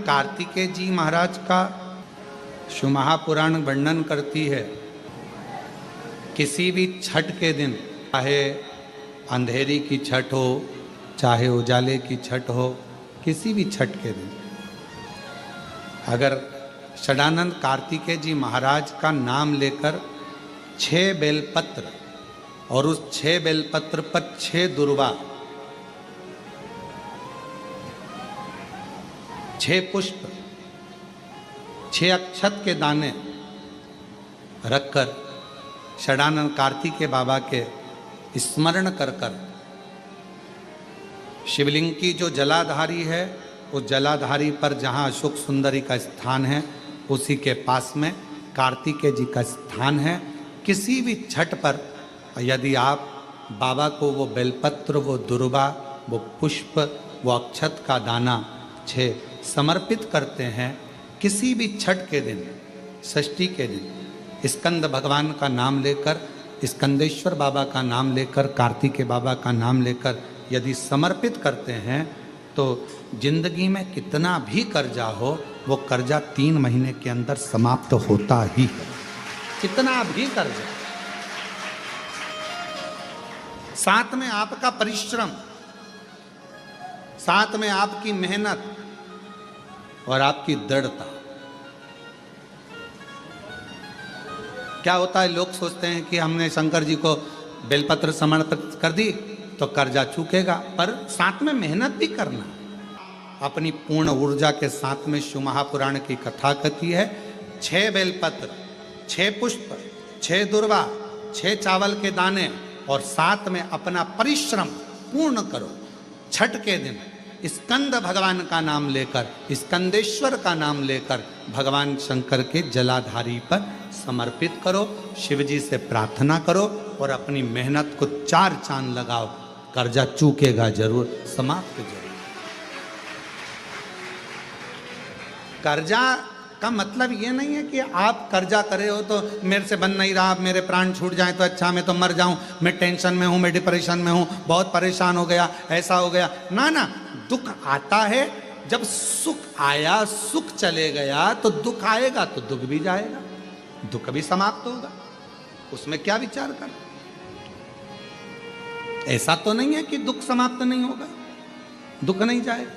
कार्तिकेय जी महाराज का शिव महापुराण वर्णन करती है। किसी भी छठ के दिन, चाहे अंधेरी की छठ हो, चाहे उजाले की छठ हो, किसी भी छठ के दिन अगर षडानंद कार्तिकेय जी महाराज का नाम लेकर 6 बेलपत्र और उस 6 बेलपत्र पर 6 दुर्वा, 6 पुष्प, 6 अक्षत के दाने रखकर षडानंद कार्तिकेय बाबा के स्मरण कर शिवलिंग की जो जलाधारी है, उस जलाधारी पर जहाँ अशोक सुंदरी का स्थान है, उसी के पास में कार्तिकेय जी का स्थान है। किसी भी छठ पर यदि आप बाबा को वो बेलपत्र, वो दुर्वा, वो पुष्प, वो अक्षत का दाना 6 समर्पित करते हैं, किसी भी छठ के दिन, षष्ठी के दिन स्कंद भगवान का नाम लेकर, स्कंदेश्वर बाबा का नाम लेकर, कार्तिकेय बाबा का नाम लेकर यदि समर्पित करते हैं तो जिंदगी में कितना भी कर्जा हो, वो कर्जा 3 महीने के अंदर समाप्त होता ही है। कितना भी कर्जा, साथ में आपका परिश्रम, साथ में आपकी मेहनत और आपकी दृढ़ता। क्या होता है, लोग सोचते हैं कि हमने शंकर जी को बेलपत्र समर्पित कर दी तो कर्जा चूकेगा, पर साथ में मेहनत भी करना। अपनी पूर्ण ऊर्जा के साथ में शिव महापुराण की कथा कहती है, 6 बेलपत्र, 6 पुष्प, 6 दुर्वा, 6 चावल के दाने और साथ में अपना परिश्रम पूर्ण करो। छठ के दिन स्कंद भगवान का नाम लेकर, स्कंदेश्वर का नाम लेकर भगवान शंकर के जलाधारी पर समर्पित करो, शिव जी से प्रार्थना करो और अपनी मेहनत को 4 चांद लगाओ। कर्जा चूकेगा जरूर, समाप्त जरूर। कर्जा का मतलब ये नहीं है कि आप कर्जा करे हो तो मेरे से बन नहीं रहा, मेरे प्राण छूट जाए तो अच्छा, मैं तो मर जाऊं, मैं टेंशन में हूं, मैं डिप्रेशन में हूं, बहुत परेशान हो गया, ऐसा हो गया। ना ना, दुख आता है, जब सुख आया, सुख चले गया तो दुख आएगा, तो दुख भी जाएगा, दुख भी समाप्त होगा। उसमें क्या विचार कर? ऐसा तो नहीं है कि दुख समाप्त नहीं होगा, दुख नहीं जाएगा।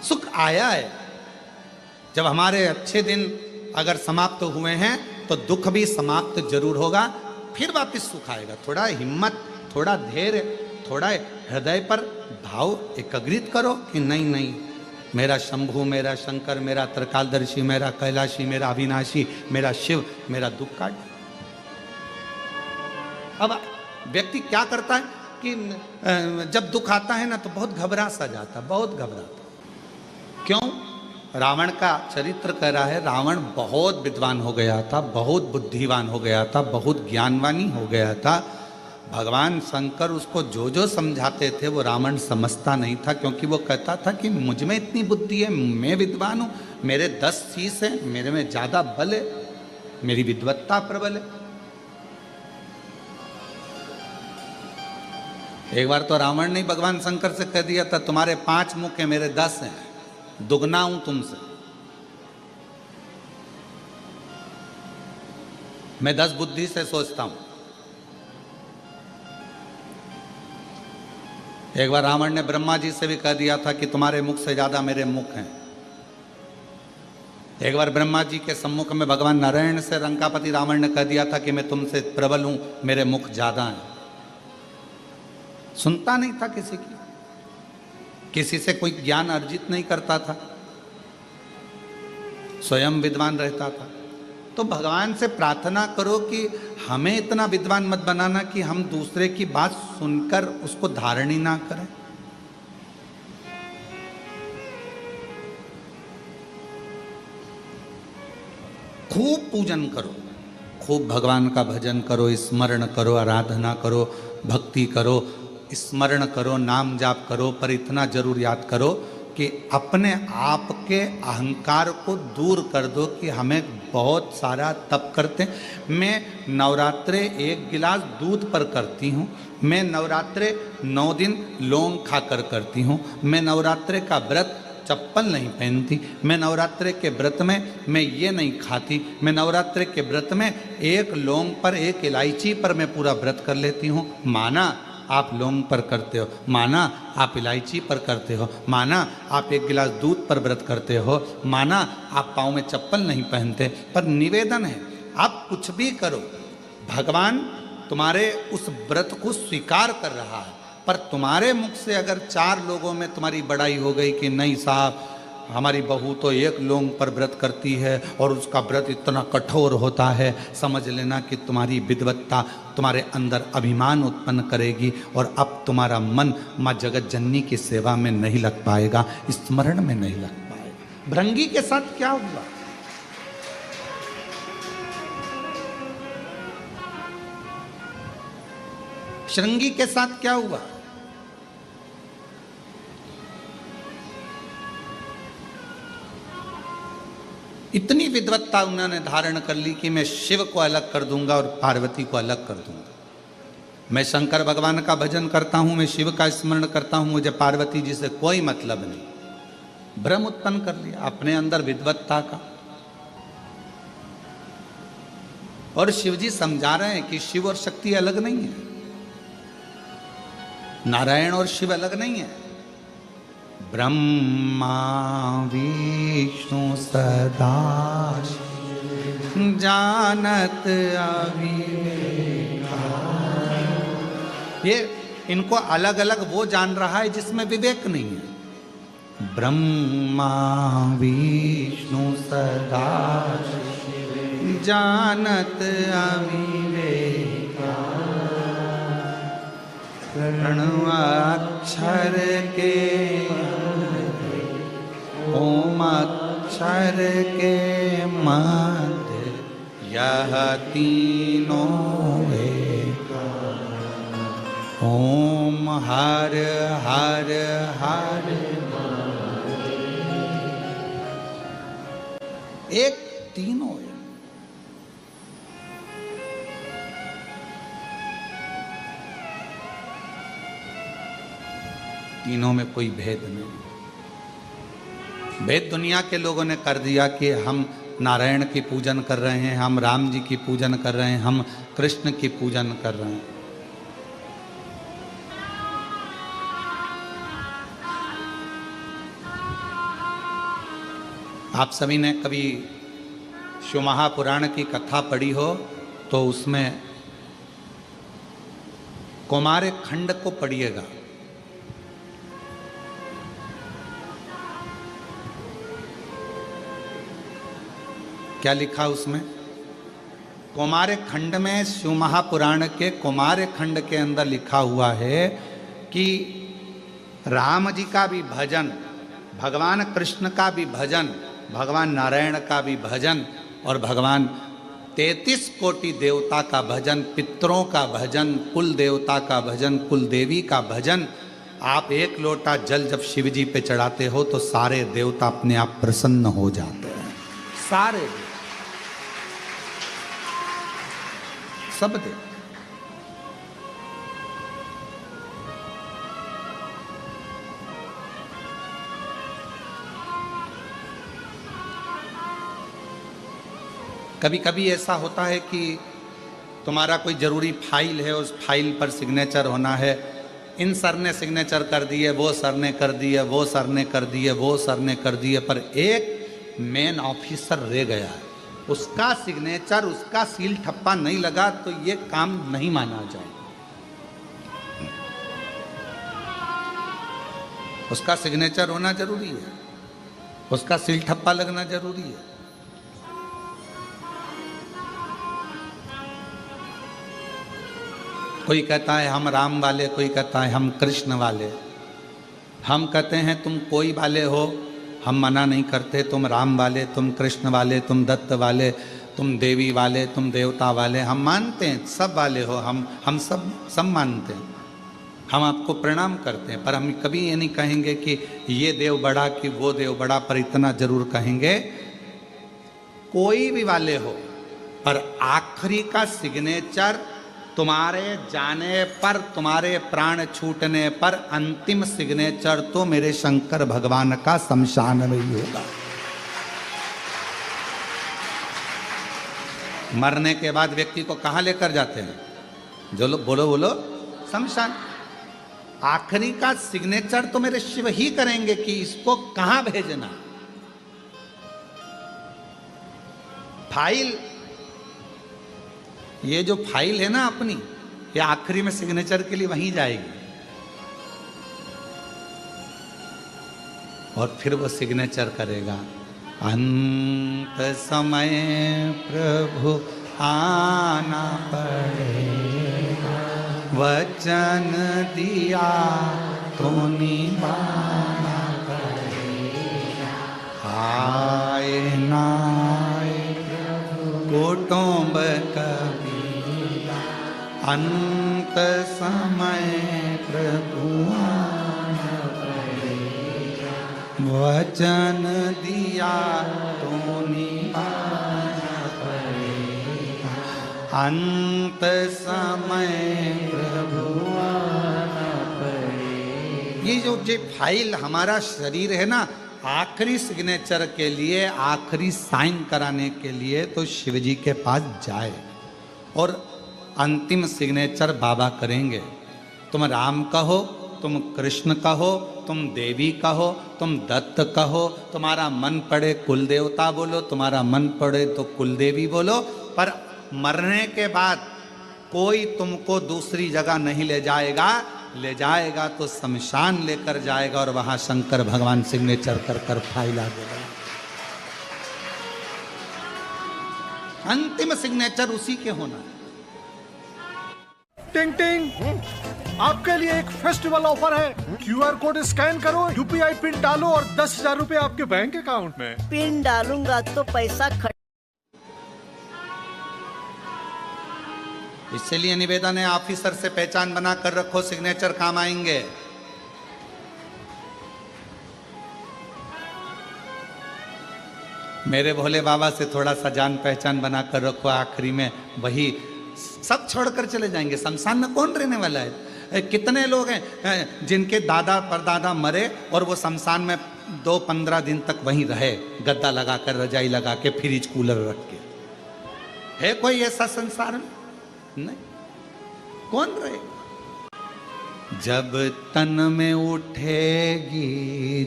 सुख आया है, जब हमारे अच्छे दिन अगर समाप्त हुए हैं तो दुख भी समाप्त जरूर होगा, फिर वापस सुख आएगा। थोड़ा हिम्मत, थोड़ा धैर्य, थोड़ा हृदय पर भाव एकाग्रित करो कि नहीं नहीं, मेरा शंभु, मेरा शंकर, मेरा त्रिकालदर्शी, मेरा कैलाशी, मेरा अविनाशी, मेरा शिव मेरा दुख काट। अब व्यक्ति क्या करता है कि जब दुख आता है ना तो बहुत घबरा सा जाता, बहुत घबराता। क्यों? रावण का चरित्र कह रहा है, रावण बहुत विद्वान हो गया था, बहुत बुद्धिवान हो गया था, बहुत ज्ञानवानी हो गया था। भगवान शंकर उसको जो जो समझाते थे वो रावण समझता नहीं था, क्योंकि वो कहता था कि मुझ में इतनी बुद्धि है, मैं विद्वान हूँ, मेरे 10 शीश हैं, मेरे में ज़्यादा बल है, मेरी विद्वत्ता प्रबल है। एक बार तो रावण ने भगवान शंकर से कह दिया था, तुम्हारे 5 मुख हैं, मेरे 10 हैं, दुगना हूं तुमसे, मैं 10 बुद्धि से सोचता हूं। एक बार रावण ने ब्रह्मा जी से भी कह दिया था कि तुम्हारे मुख से ज्यादा मेरे मुख हैं। एक बार ब्रह्मा जी के सम्मुख में भगवान नारायण से लंकापति रावण ने कह दिया था कि मैं तुमसे प्रबल हूं, मेरे मुख ज्यादा हैं। सुनता नहीं था किसी की, किसी से कोई ज्ञान अर्जित नहीं करता था, स्वयं विद्वान रहता था। तो भगवान से प्रार्थना करो कि हमें इतना विद्वान मत बनाना कि हम दूसरे की बात सुनकर उसको धारण ही ना करें। खूब पूजन करो, खूब भगवान का भजन करो, स्मरण करो, आराधना करो, भक्ति करो, स्मरण करो, नाम जाप करो, पर इतना जरूर याद करो कि अपने आप के अहंकार को दूर कर दो कि हमें बहुत सारा तप करते हैं। मैं नवरात्रे 1 गिलास दूध पर करती हूँ, मैं नवरात्रे 9 दिन लौंग खाकर करती हूँ, मैं नवरात्रे का व्रत चप्पल नहीं पहनती, मैं नवरात्रे के व्रत में मैं ये नहीं खाती, मैं नवरात्रे के व्रत में एक लौंग पर एक इलायची पर मैं पूरा व्रत कर लेती हूँ। माना आप लौंग पर करते हो, माना आप इलायची पर करते हो, माना आप एक गिलास दूध पर व्रत करते हो, माना आप पाँव में चप्पल नहीं पहनते, पर निवेदन है आप कुछ भी करो, भगवान तुम्हारे उस व्रत को स्वीकार कर रहा है। पर तुम्हारे मुख से अगर 4 लोगों में तुम्हारी बड़ाई हो गई कि नहीं साहब हमारी बहू तो एक लौंग पर व्रत करती है और उसका व्रत इतना कठोर होता है, समझ लेना कि तुम्हारी विद्वत्ता तुम्हारे अंदर अभिमान उत्पन्न करेगी और अब तुम्हारा मन माँ जगत जननी की सेवा में नहीं लग पाएगा, स्मरण में नहीं लग पाएगा। भृंगी के साथ क्या हुआ? श्रृंगी के साथ क्या हुआ? इतनी विद्वत्ता उन्होंने धारण कर ली कि मैं शिव को अलग कर दूंगा और पार्वती को अलग कर दूंगा, मैं शंकर भगवान का भजन करता हूं, मैं शिव का स्मरण करता हूं, मुझे पार्वती जी से कोई मतलब नहीं। भ्रम उत्पन्न कर लिया अपने अंदर विद्वत्ता का। और शिव जी समझा रहे हैं कि शिव और शक्ति अलग नहीं है, नारायण और शिव अलग नहीं है। ब्रह्मा विष्णु सदा जानत अविवेका, ये इनको अलग अलग वो जान रहा है जिसमें विवेक नहीं है। ब्रह्मा विष्णु सदा जानत अविवेका, प्रणवाक्षर के ओम अक्षर के मध्य यह तीनों एक, ओम हर हर हर एक, तीनों एक। तीनों में कोई भेद नहीं। भेद दुनिया के लोगों ने कर दिया कि हम नारायण की पूजन कर रहे हैं, हम राम जी की पूजन कर रहे हैं, हम कृष्ण की पूजन कर रहे हैं। आप सभी ने कभी शिव महापुराण की कथा पढ़ी हो तो उसमें कौमार खंड को पढ़िएगा। क्या लिखा उसमें? कौमार खंड में, शिव महापुराण के कौमार खंड के अंदर लिखा हुआ है कि राम जी का भी भजन, भगवान कृष्ण का भी भजन, भगवान नारायण का भी भजन और भगवान 33 कोटि देवता का भजन, पितरों का भजन, कुल देवता का भजन, कुल देवी का भजन। आप एक लोटा जल जब शिव जी पे चढ़ाते हो तो सारे देवता अपने आप प्रसन्न हो जाते हैं, सारे सब दे। कभी कभी ऐसा होता है कि तुम्हारा कोई ज़रूरी फाइल है, उस फाइल पर सिग्नेचर होना है, इन सर ने सिग्नेचर कर दिए, वो सर ने कर दिए, वो सर ने कर दिए, वो सर ने कर दिए, पर एक मेन ऑफिसर रह गया है, उसका सिग्नेचर, उसका सील ठप्पा नहीं लगा तो ये काम नहीं माना जाए। उसका सिग्नेचर होना जरूरी है, उसका सील ठप्पा लगना जरूरी है। कोई कहता है हम राम वाले, कोई कहता है हम कृष्ण वाले। हम कहते हैं तुम कोई वाले हो, हम मना नहीं करते, तुम राम वाले, तुम कृष्ण वाले, तुम दत्त वाले, तुम देवी वाले, तुम देवता वाले, हम मानते हैं सब वाले हो, हम सब मानते हैं, हम आपको प्रणाम करते हैं। पर हम कभी ये नहीं कहेंगे कि ये देव बड़ा कि वो देव बड़ा, पर इतना जरूर कहेंगे कोई भी वाले हो, पर आखिरी का सिग्नेचर तुम्हारे जाने पर, तुम्हारे प्राण छूटने पर अंतिम सिग्नेचर तो मेरे शंकर भगवान का शमशान में ही होगा। मरने के बाद व्यक्ति को कहां लेकर जाते हैं? जो लोग बोलो बोलो, शमशान। आखिरी का सिग्नेचर तो मेरे शिव ही करेंगे कि इसको कहां भेजना। फाइल, ये जो फाइल है ना अपनी, ये आखिरी में सिग्नेचर के लिए वहीं जाएगी और फिर वो सिग्नेचर करेगा। अंत समय प्रभु आना पड़ेगा, वचन दिया तो निभाना पड़ेगा। आए ना कुटुंब कबीरा, अंत समय प्रभु आना पड़ेगा, वचन दिया तो निभाना पड़ेगा। अंत समय प्रभु आना पड़ेगा। ये जो फाइल हमारा शरीर है ना, आखिरी सिग्नेचर के लिए, आखिरी साइन कराने के लिए तो शिवजी के पास जाए और अंतिम सिग्नेचर बाबा करेंगे। तुम राम कहो, तुम कृष्ण कहो, तुम देवी कहो, तुम दत्त कहो, तुम्हारा मन पड़े कुल देवता बोलो, तुम्हारा मन पड़े तो कुल देवी बोलो, पर मरने के बाद कोई तुमको दूसरी जगह नहीं ले जाएगा। ले जाएगा तो शमशान लेकर जाएगा और वहां शंकर भगवान सिग्नेचर कर कर फाइल आ देगा। अंतिम सिग्नेचर उसी के होना। टिंग टिंग, आपके लिए एक फेस्टिवल ऑफर है। क्यूआर कोड स्कैन करो, यूपीआई पिन डालो और 10,000 रुपए आपके बैंक अकाउंट में। पिन डालूंगा तो पैसा इसलिए निवेदन है, ऑफिसर से पहचान बना कर रखो, सिग्नेचर काम आएंगे। मेरे भोले बाबा से थोड़ा सा जान पहचान बना कर रखो, आखिरी में वही सब छोड़कर चले जाएंगे। शमशान में कौन रहने वाला है? कितने लोग हैं जिनके दादा परदादा मरे और वो शमशान में 2-15 दिन तक वहीं रहे, गद्दा लगाकर, रजाई लगा के, फ्रिज कूलर रख के। है कोई ऐसा संसार में? नहीं। कौन रहेगा? जब तन में उठेगी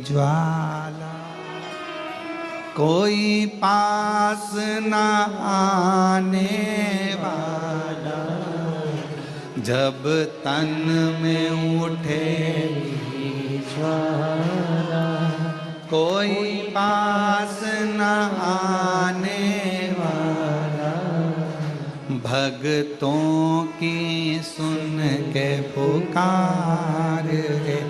ज्वाला, कोई पास न आने वाला। जब तन में उठेगी ज्वाला, कोई पास न आने वाला। भक्तों की सुन के पुकार है,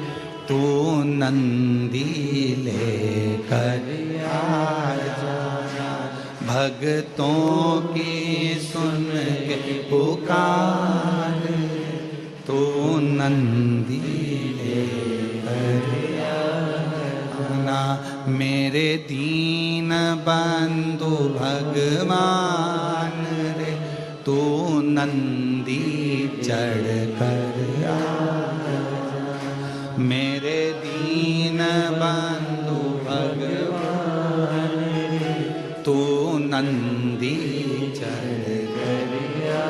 तू नंदी लेकर आ जाना। भक्तों की सुन के पुकार, तू नंदी लेकर आ जाना। मेरे दीन बंधु भगवान रे, तू नंदी चढ़ कर आ। मेरे दीन बंधु भगवान रे, तू नंदी चढ़ कर आ।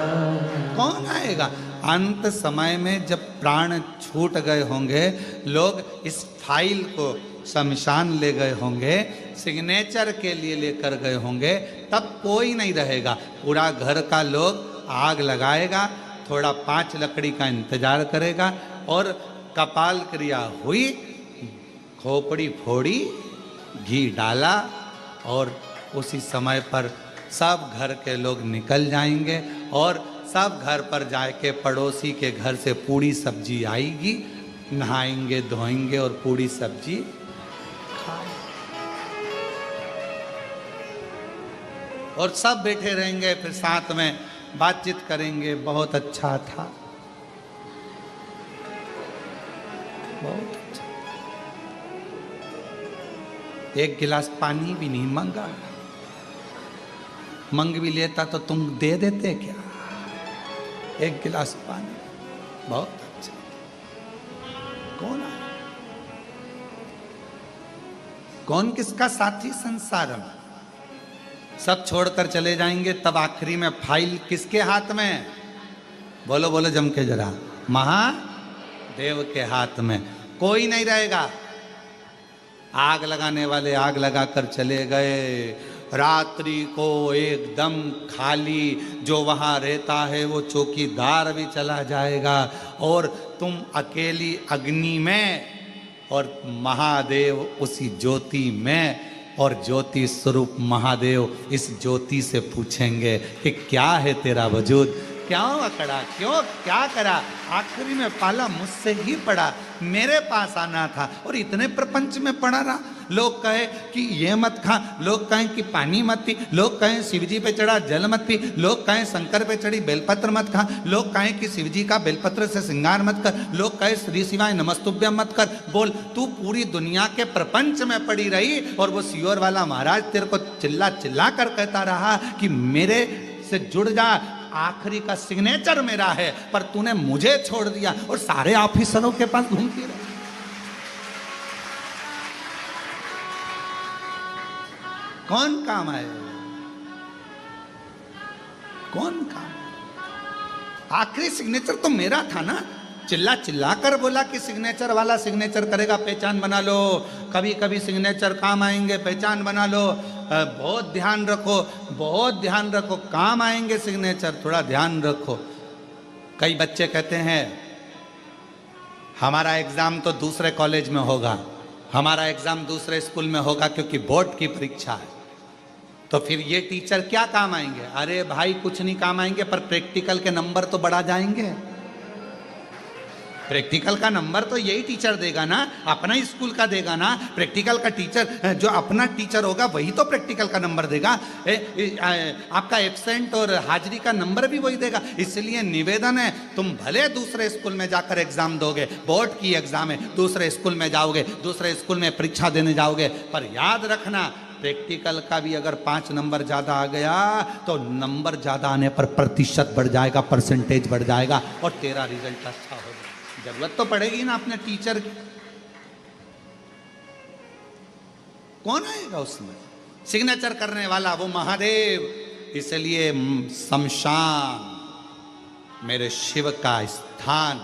कौन आएगा? अंत समय में जब प्राण छूट गए होंगे, लोग इस फाइल को शमशान ले गए होंगे, सिग्नेचर के लिए लेकर गए होंगे, तब कोई नहीं रहेगा। पूरा घर का लोग आग लगाएगा, थोड़ा 5 लकड़ी का इंतजार करेगा और कपाल क्रिया हुई, खोपड़ी फोड़ी, घी डाला और उसी समय पर सब घर के लोग निकल जाएंगे और सब घर पर जाके पड़ोसी के घर से पूड़ी सब्जी आएगी, नहाएंगे धोएंगे और पूड़ी सब्जी खाएंगे और सब बैठे रहेंगे, फिर साथ में बातचीत करेंगे। बहुत अच्छा था, बहुत अच्छा। एक गिलास पानी भी नहीं मांगा, मंग भी लेता तो तुम दे देते क्या? एक गिलास पानी। बहुत अच्छा। कौन आया? कौन किसका साथी संसार में? सब छोड़कर चले जाएंगे, तब आखिरी में फाइल किसके हाथ में? बोलो बोलो जम के जरा। महादेव के हाथ में। कोई नहीं रहेगा। आग लगाने वाले आग लगाकर चले गए। रात्रि को एकदम खाली, जो वहां रहता है वो चौकीदार भी चला जाएगा, और तुम अकेली अग्नि में और महादेव उसी ज्योति में। और ज्योति स्वरूप महादेव इस ज्योति से पूछेंगे कि क्या है तेरा वजूद, क्यों अकड़ा, क्यों क्या करा? आखिरी में पाला मुझसे ही पड़ा, मेरे पास आना था और इतने प्रपंच में पड़ा रहा। लोग कहे कि ये मत खा, लोग कहें कि पानी मत पी, लोग कहें शिवजी पे चढ़ा जल मत पी, लोग कहें शंकर पे चढ़ी बेलपत्र मत खा, लोग कहें कि शिवजी का बेलपत्र से श्रृंगार मत कर, लोग कहें श्री शिवाय नमस्तुभ्यम मत कर। बोल, तू पूरी दुनिया के प्रपंच में पड़ी रही और वो सियोर वाला महाराज तेरे को चिल्ला चिल्ला कर कहता रहा कि मेरे से जुड़ जा, आखिरी का सिग्नेचर मेरा है, पर तूने मुझे छोड़ दिया और सारे ऑफिसरों के पास घूमती रही। कौन काम आए? कौन काम? आखिरी सिग्नेचर तो मेरा था ना। चिल्ला चिल्ला कर बोला कि सिग्नेचर वाला सिग्नेचर करेगा, पहचान बना लो। कभी कभी सिग्नेचर काम आएंगे, पहचान बना लो। बहुत ध्यान रखो, बहुत ध्यान रखो, काम आएंगे सिग्नेचर, थोड़ा ध्यान रखो। कई बच्चे कहते हैं हमारा एग्जाम तो दूसरे कॉलेज में होगा, हमारा एग्जाम दूसरे स्कूल में होगा क्योंकि बोर्ड की परीक्षा है, तो फिर ये टीचर क्या काम आएंगे? अरे भाई कुछ नहीं काम आएंगे, पर प्रैक्टिकल के नंबर तो बढ़ा जाएंगे। प्रैक्टिकल का नंबर तो यही टीचर देगा ना, अपना ही स्कूल का देगा ना। प्रैक्टिकल का टीचर जो अपना टीचर होगा वही तो प्रैक्टिकल का नंबर देगा। आपका एब्सेंट और हाजिरी का नंबर भी वही देगा। इसलिए निवेदन है, तुम भले दूसरे स्कूल में जाकर एग्जाम दोगे, बोर्ड की एग्जाम है, दूसरे स्कूल में जाओगे, दूसरे स्कूल में परीक्षा देने जाओगे, पर याद रखना प्रैक्टिकल का भी अगर 5 नंबर ज्यादा आ गया तो नंबर ज्यादा आने पर प्रतिशत बढ़ जाएगा, परसेंटेज बढ़ जाएगा और तेरा रिजल्ट अच्छा होगा। जरूरत तो पड़ेगी ना अपने टीचर की। कौन आएगा उसमें? सिग्नेचर करने वाला वो महादेव। इसलिए शमशान मेरे शिव का स्थान,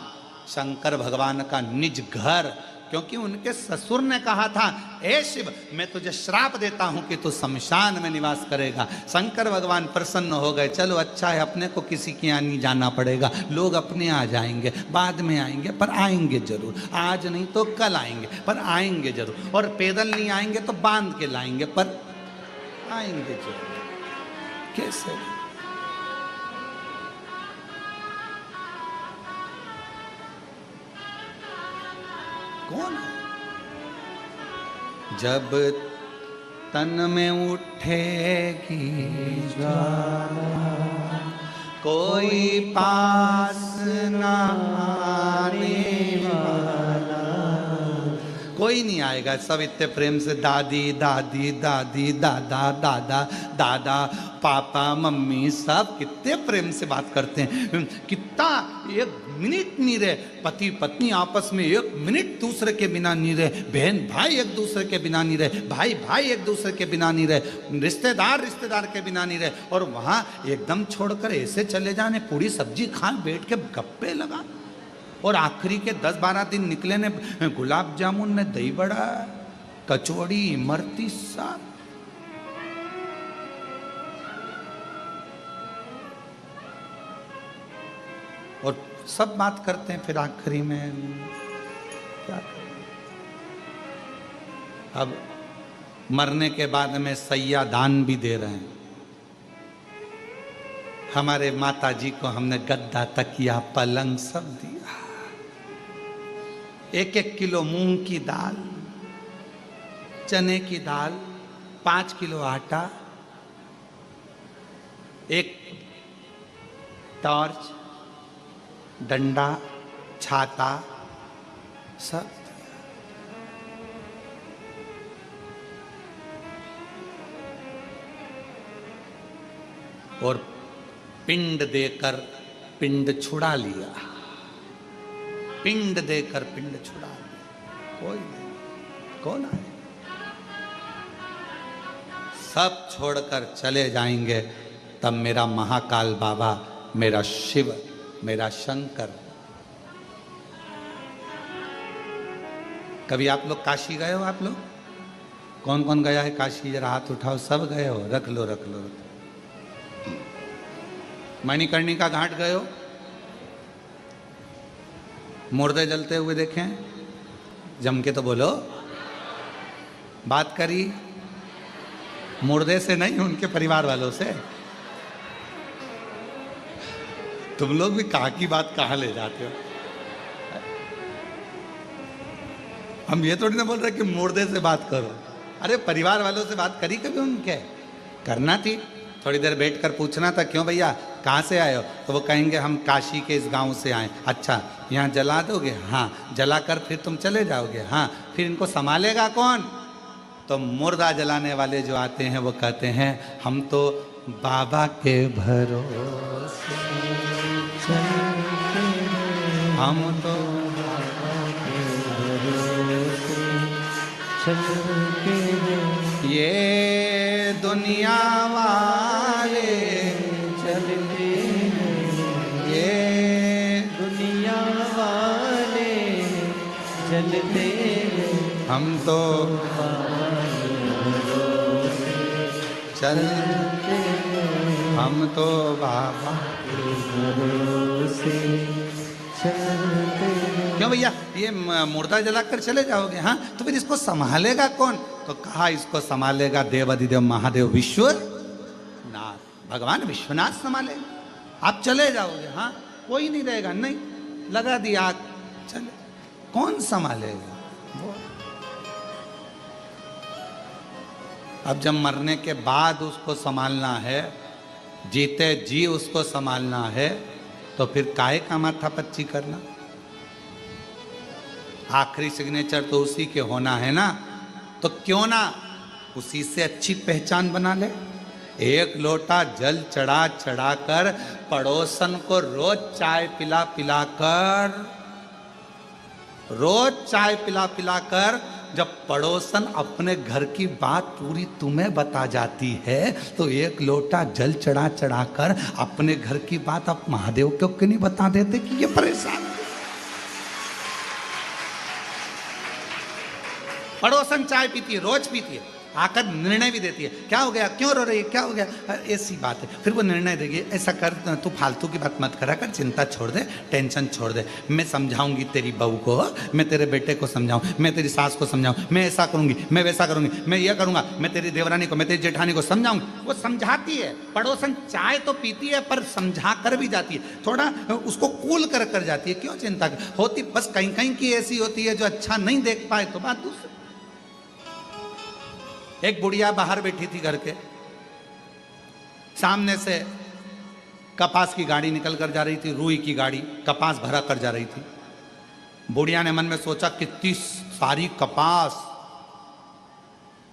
शंकर भगवान का निज घर, क्योंकि उनके ससुर ने कहा था, ए शिव मैं तुझे श्राप देता हूं कि तू शमशान में निवास करेगा। शंकर भगवान प्रसन्न हो गए, चलो अच्छा है, अपने को किसी के यहाँ नहीं जाना पड़ेगा, लोग अपने आ जाएंगे, बाद में आएंगे, पर आएंगे जरूर। आज नहीं तो कल आएंगे, पर आएंगे जरूर। और पैदल नहीं आएंगे तो बांध के लाएंगे, पर आएंगे जरूर। कैसे? कौन? जब तन में उठेगी ज्वाला, कोई पास ना आने वाला, कोई नहीं आएगा। सब इतने प्रेम से दादी दादी दादी दादा दादा दादा पापा मम्मी सब कितने प्रेम से बात करते हैं। कितना एक मिनट नहीं रहे, पति पत्नी आपस में एक मिनट दूसरे के बिना नहीं रहे, बहन भाई एक दूसरे के बिना नहीं रहे, भाई भाई एक दूसरे के बिना नहीं रहे, रिश्तेदार रिश्तेदार के बिना नहीं रहे। और वहाँ एकदम छोड़कर ऐसे चले जाने, पूरी सब्जी खा बैठ के गप्पे लगा। और आखिरी के 10-12 दिन निकले ने गुलाब जामुन ने, दही बड़ा, कचौड़ी, इमरती सब। और सब बात करते हैं, फिर आखिरी में क्या करें? अब मरने के बाद में सैया दान भी दे रहे हैं। हमारे माता जी को हमने गद्दा तकिया पलंग सब दिया। 1-1 किलो मूंग की दाल, चने की दाल, 5 किलो आटा, एक टॉर्च, डंडा, छाता सब। और पिंड देकर पिंड छुड़ा लिया, पिंड देकर पिंड छुड़ा लिया। कोई नहीं, कौन आए? सब छोड़कर चले जाएंगे, तब मेरा महाकाल बाबा, मेरा शिव, मेरा शंकर। कभी आप लोग काशी गए हो? आप लोग कौन कौन गया है काशी? जरा हाथ उठाओ। सब गए हो? रख लो रख लो। मणिकर्णिका घाट गए हो? मुर्दे जलते हुए देखे? जम के तो बोलो, बात करी। मुर्दे से नहीं, उनके परिवार वालों से। तुम लोग भी कहाँ की बात कहाँ ले जाते हो? हम ये थोड़ी ना बोल रहे कि मुर्दे से बात करो। अरे परिवार वालों से बात करी कभी? उनके करना थी। थोड़ी देर बैठकर पूछना था, क्यों भैया कहाँ से आए हो? तो वो कहेंगे हम काशी के इस गांव से आए। अच्छा, यहाँ जला दोगे? हाँ। जलाकर फिर तुम चले जाओगे? हाँ। फिर इनको संभालेगा कौन? तो मुर्दा जलाने वाले जो आते हैं वो कहते हैं हम तो बाबा के भरोसे चलते, हम तो ये दुनिया वाले चलते, ये दुनिया वाले चलते, हम तो चलते, हम तो बाबा के भरोसे चलते। क्यों भैया ये मुर्दा जलाकर चले जाओगे? हाँ। तो फिर इसको संभालेगा कौन? तो कहा इसको संभालेगा देवाधिदेव महादेव विश्वनाथ, भगवान विश्वनाथ संभालेगा। आप चले जाओगे? हाँ। कोई नहीं रहेगा? नहीं। लगा दी आग, चले। कौन संभालेगा? वो। अब जब मरने के बाद उसको संभालना है, जीते जी उसको संभालना है, तो फिर काहे का माथा पच्ची करना? आखिरी सिग्नेचर तो उसी के होना है ना, तो क्यों ना उसी से अच्छी पहचान बना ले। एक लोटा जल चढ़ा चढ़ा कर पड़ोसन को रोज चाय पिला पिला कर, रोज चाय पिला पिला कर जब पड़ोसन अपने घर की बात पूरी तुम्हें बता जाती है, तो एक लोटा जल चढ़ा चढ़ा कर अपने घर की बात आप महादेव को क्यों नहीं बता देते कि ये परेशान है? पड़ोसन चाय पीती है, रोज पीती है, आकर निर्णय भी देती है, क्या हो गया, क्यों रो रही है, क्या हो गया, ऐसी बात है। फिर वो निर्णय देगी, ऐसा कर, तू फालतू की बात मत करा कर, चिंता छोड़ दे, टेंशन छोड़ दे, मैं समझाऊंगी तेरी बहू को, मैं तेरे बेटे को समझाऊं, मैं तेरी सास को समझाऊं, मैं ऐसा करूंगी, मैं वैसा करूंगी, मैं ये करूंगा, मैं तेरी देवरानी को, मैं तेरी जेठानी को समझाऊंगी। वो समझाती है। पड़ोसन चाय तो पीती है पर समझा कर भी जाती है, थोड़ा उसको कूल कर जाती है। क्यों चिंता होती? बस कहीं कहीं की ऐसी होती है जो अच्छा नहीं देख पाए तो बात दूसरी। एक बुढ़िया बाहर बैठी थी घर के, सामने से कपास की गाड़ी निकल कर जा रही थी, रुई की गाड़ी कपास भरा कर जा रही थी। बुढ़िया ने मन में सोचा, कितनी सारी कपास,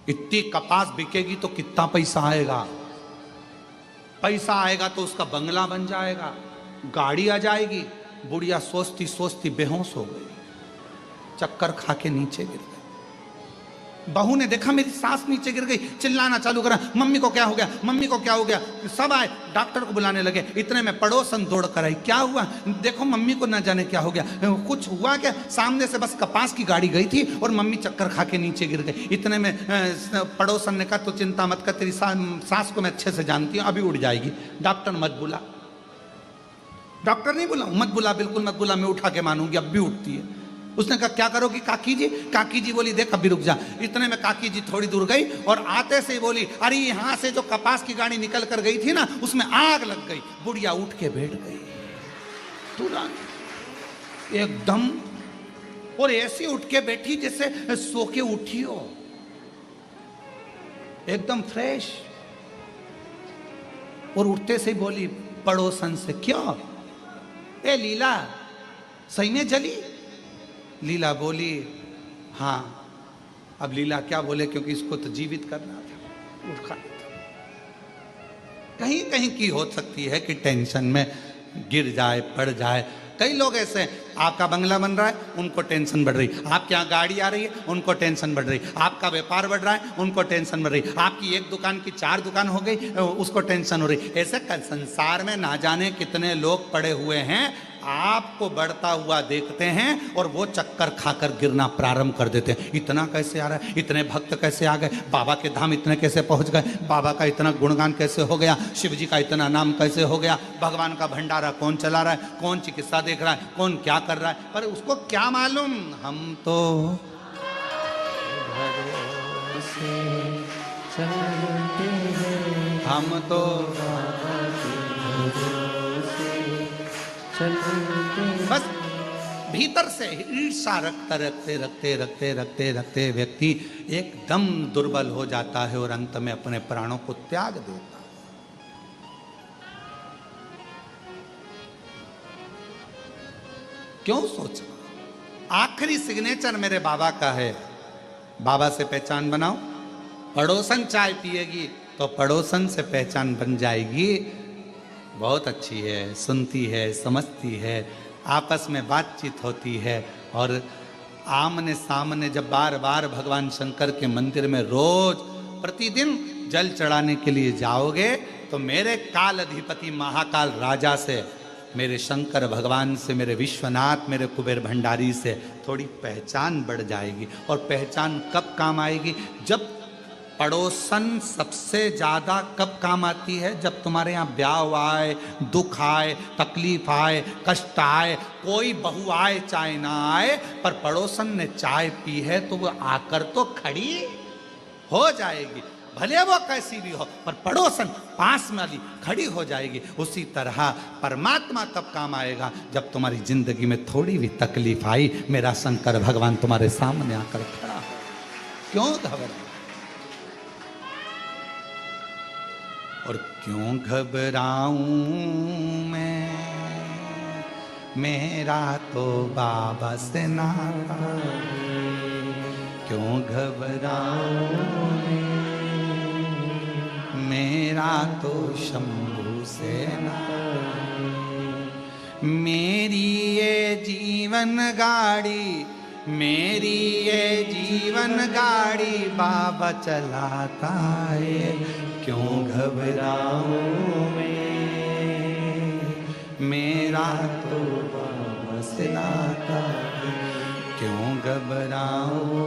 इतनी कपास बिकेगी तो कितना पैसा आएगा, पैसा आएगा तो उसका बंगला बन जाएगा, गाड़ी आ जाएगी। बुढ़िया सोचती सोचती बेहोश हो गई, चक्कर खा के नीचे गिर गई। बहू ने देखा मेरी सास नीचे गिर गई, चिल्लाना चालू करा, मम्मी को क्या हो गया, मम्मी को क्या हो गया। सब आए, डॉक्टर को बुलाने लगे। इतने में पड़ोसन दौड़ कर आई, क्या हुआ, देखो मम्मी को ना जाने क्या हो गया, कुछ हुआ क्या। सामने से बस कपास की गाड़ी गई थी और मम्मी चक्कर खा के नीचे गिर गई। इतने में पड़ोसन ने कहा, तो चिंता मत कर, तेरी सास को मैं अच्छे से जानती हूँ, अभी उड़ जाएगी, डॉक्टर मत बुला। डॉक्टर नहीं बुला, मत बुला, बिल्कुल मत बुला, मैं उठा के मानूंगी, अब भी उठती है। उसने कहा, क्या करोगी काकी जी? काकी जी बोली, देख अभी रुक जा। इतने में काकी जी थोड़ी दूर गई और आते से बोली, अरे यहाँ से जो कपास की गाड़ी निकल कर गई थी ना, उसमें आग लग गई। बुढ़िया उठ के बैठ गई तुरंत एकदम, और ऐसी उठ के बैठी जैसे सो के उठी हो, एकदम फ्रेश। और उठते से बोली पड़ोसन से, क्यों ए लीला सही में जली? लीला बोली, हाँ। अब लीला क्या बोले, क्योंकि इसको तो जीवित करना था, उठा था। कहीं कहीं की हो सकती है कि टेंशन में गिर जाए, पड़ जाए। कई लोग ऐसे हैं, आपका बंगला बन रहा है, उनको टेंशन बढ़ रही, आपके यहाँ गाड़ी आ रही है, उनको टेंशन बढ़ रही, आपका व्यापार बढ़ रहा है, उनको टेंशन बढ़ रही, आपकी एक दुकान की 4 दुकान हो गई, उसको टेंशन हो रही। ऐसे संसार में ना जाने कितने लोग पड़े हुए हैं, आपको बढ़ता हुआ देखते हैं और वो चक्कर खाकर गिरना प्रारंभ कर देते हैं। इतना कैसे आ रहा है, इतने भक्त कैसे आ गए, बाबा के धाम इतने कैसे पहुंच गए, बाबा का इतना गुणगान कैसे हो गया, शिव जी का इतना नाम कैसे हो गया, भगवान का भंडारा कौन चला रहा है, कौन चिकित्सा देख रहा है, कौन क्या कर रहा है, पर उसको क्या मालूम। हम तो हम तो बस भीतर से ईर्षा रखते रखते रखते रखते रखते रखते व्यक्ति एकदम दुर्बल हो जाता है और अंत में अपने प्राणों को त्याग देता है। क्यों सोचा? आखिरी सिग्नेचर मेरे बाबा का है, बाबा से पहचान बनाओ। पड़ोसन चाय पिएगी तो पड़ोसन से पहचान बन जाएगी। बहुत अच्छी है, सुनती है, समझती है, आपस में बातचीत होती है और आमने सामने जब बार बार भगवान शंकर के मंदिर में रोज प्रतिदिन जल चढ़ाने के लिए जाओगे तो मेरे काल अधिपति महाकाल राजा से, मेरे शंकर भगवान से, मेरे विश्वनाथ, मेरे कुबेर भंडारी से थोड़ी पहचान बढ़ जाएगी। और पहचान कब काम आएगी? जब पड़ोसन सबसे ज़्यादा कब काम आती है? जब तुम्हारे यहाँ ब्याह आए, दुख आए, तकलीफ आए, कष्ट आए, कोई बहू आए चाहे ना आए, पर पड़ोसन ने चाय पी है तो वो आकर तो खड़ी हो जाएगी, भले वो कैसी भी हो, पर पड़ोसन पास में वाली खड़ी हो जाएगी। उसी तरह परमात्मा कब काम आएगा? जब तुम्हारी जिंदगी में थोड़ी भी तकलीफ आई, मेरा शंकर भगवान तुम्हारे सामने आकर खड़ा हो। क्यों घबरा और क्यों घबराऊं मैं, मेरा तो बाबा से नाता। क्यों घबराऊं मेरा तो शंभू से नाता। मेरी ये जीवन गाड़ी, मेरी ये जीवन गाड़ी बाबा चलाता है। क्यों घबराऊं मैं, मेरा तो बाबा से नाता है। क्यों घबराऊं